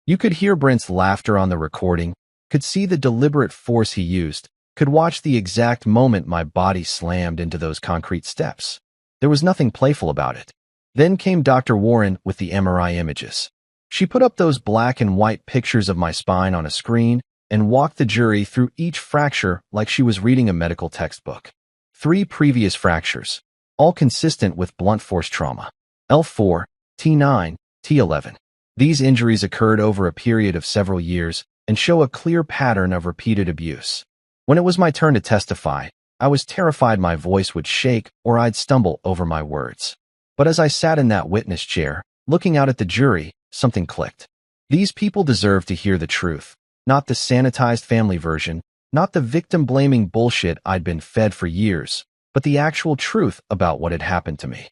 You could hear Brent's laughter on the recording, could see the deliberate force he used, could watch the exact moment my body slammed into those concrete steps. There was nothing playful about it. Then came Dr. Warren with the MRI images. She put up those black and white pictures of my spine on a screen and walked the jury through each fracture like she was reading a medical textbook. 3 previous fractures, all consistent with blunt force trauma. L4, T9, T11. These injuries occurred over a period of several years and show a clear pattern of repeated abuse. When it was my turn to testify, I was terrified my voice would shake or I'd stumble over my words. But as I sat in that witness chair, looking out at the jury, something clicked. These people deserve to hear the truth, not the sanitized family version, not the victim-blaming bullshit I'd been fed for years, but the actual truth about what had happened to me.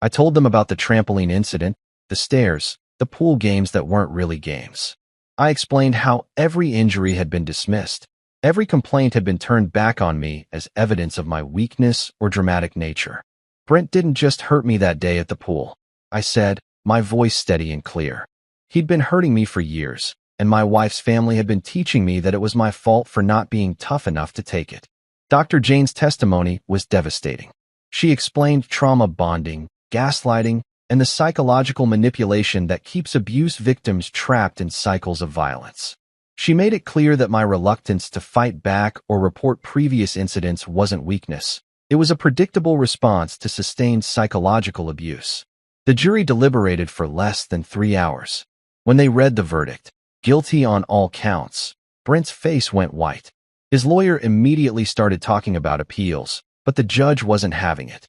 I told them about the trampoline incident, the stairs, the pool games that weren't really games. I explained how every injury had been dismissed. Every complaint had been turned back on me as evidence of my weakness or dramatic nature. Brent didn't just hurt me that day at the pool, I said, my voice steady and clear. He'd been hurting me for years, and my wife's family had been teaching me that it was my fault for not being tough enough to take it. Dr. Jane's testimony was devastating. She explained trauma bonding, gaslighting, and the psychological manipulation that keeps abuse victims trapped in cycles of violence. She made it clear that my reluctance to fight back or report previous incidents wasn't weakness. It was a predictable response to sustained psychological abuse. The jury deliberated for less than 3 hours. When they read the verdict, guilty on all counts, Brent's face went white. His lawyer immediately started talking about appeals, but the judge wasn't having it.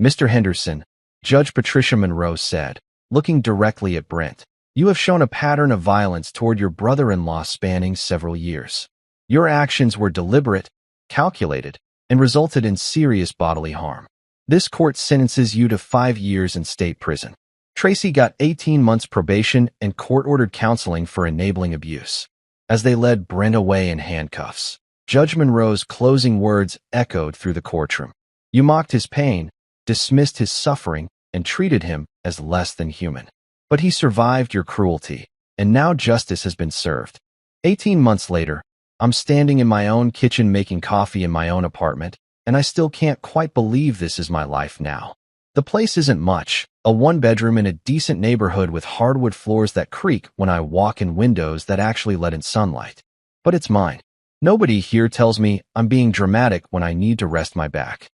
Mr. Henderson, Judge Patricia Monroe said, looking directly at Brent, you have shown a pattern of violence toward your brother-in-law spanning several years. Your actions were deliberate, calculated, and resulted in serious bodily harm. This court sentences you to 5 years in state prison. Tracy got 18 months probation and court-ordered counseling for enabling abuse. As they led Brent away in handcuffs, Judge Monroe's closing words echoed through the courtroom. You mocked his pain, dismissed his suffering, and treated him as less than human. But he survived your cruelty, and now justice has been served. 18 months later, I'm standing in my own kitchen making coffee in my own apartment, and I still can't quite believe this is my life now. The place isn't much, a 1-bedroom in a decent neighborhood with hardwood floors that creak when I walk in windows that actually let in sunlight. But it's mine. Nobody here tells me I'm being dramatic when I need to rest my back.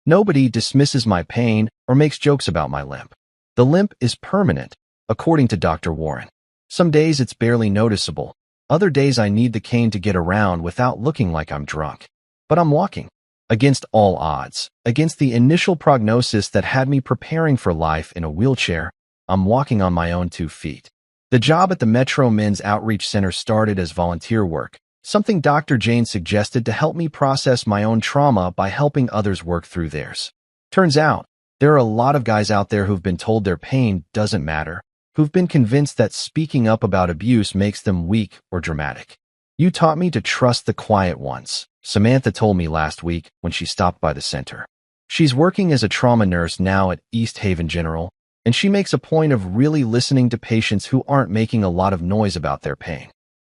Nobody dismisses my pain or makes jokes about my limp. The limp is permanent, according to Dr. Warren. Some days it's barely noticeable. Other days I need the cane to get around without looking like I'm drunk. But I'm walking. Against all odds, against the initial prognosis that had me preparing for life in a wheelchair, I'm walking on my own 2 feet. The job at the Metro Men's Outreach Center started as volunteer work, something Dr. Jane suggested to help me process my own trauma by helping others work through theirs. Turns out, there are a lot of guys out there who've been told their pain doesn't matter, who've been convinced that speaking up about abuse makes them weak or dramatic. You taught me to trust the quiet ones, Samantha told me last week when she stopped by the center. She's working as a trauma nurse now at East Haven General, and she makes a point of really listening to patients who aren't making a lot of noise about their pain.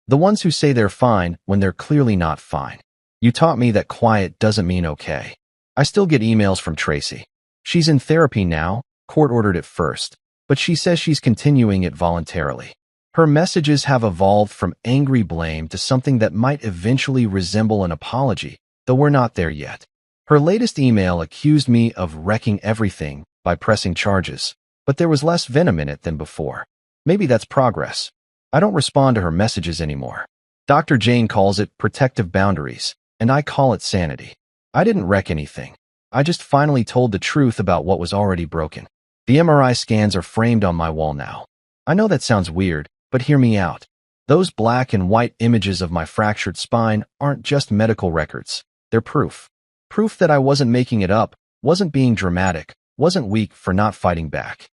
The ones who say they're fine when they're clearly not fine. You taught me that quiet doesn't mean okay. I still get emails from Tracy. She's in therapy now, court-ordered at first, but she says she's continuing it voluntarily. Her messages have evolved from angry blame to something that might eventually resemble an apology, though we're not there yet. Her latest email accused me of wrecking everything by pressing charges, but there was less venom in it than before. Maybe that's progress. I don't respond to her messages anymore. Dr. Jane calls it protective boundaries, and I call it sanity. I didn't wreck anything. I just finally told the truth about what was already broken. The MRI scans are framed on my wall now. I know that sounds weird, but hear me out. Those black and white images of my fractured spine aren't just medical records. They're proof. Proof that I wasn't making it up, wasn't being dramatic, wasn't weak for not fighting back.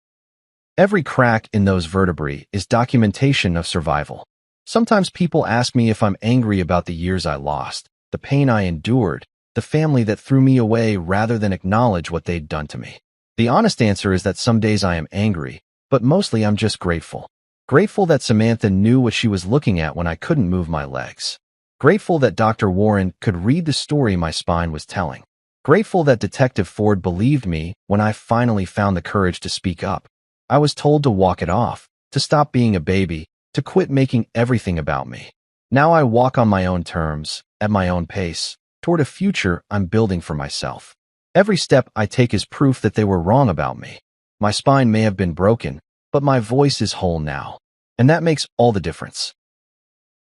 Every crack in those vertebrae is documentation of survival. Sometimes people ask me if I'm angry about the years I lost, the pain I endured, the family that threw me away rather than acknowledge what they'd done to me. The honest answer is that some days I am angry, but mostly I'm just grateful. Grateful that Samantha knew what she was looking at when I couldn't move my legs. Grateful that Dr. Warren could read the story my spine was telling. Grateful that Detective Ford believed me when I finally found the courage to speak up. I was told to walk it off, to stop being a baby, to quit making everything about me. Now I walk on my own terms, at my own pace, toward a future I'm building for myself. Every step I take is proof that they were wrong about me. My spine may have been broken, but my voice is whole now. And that makes all the difference.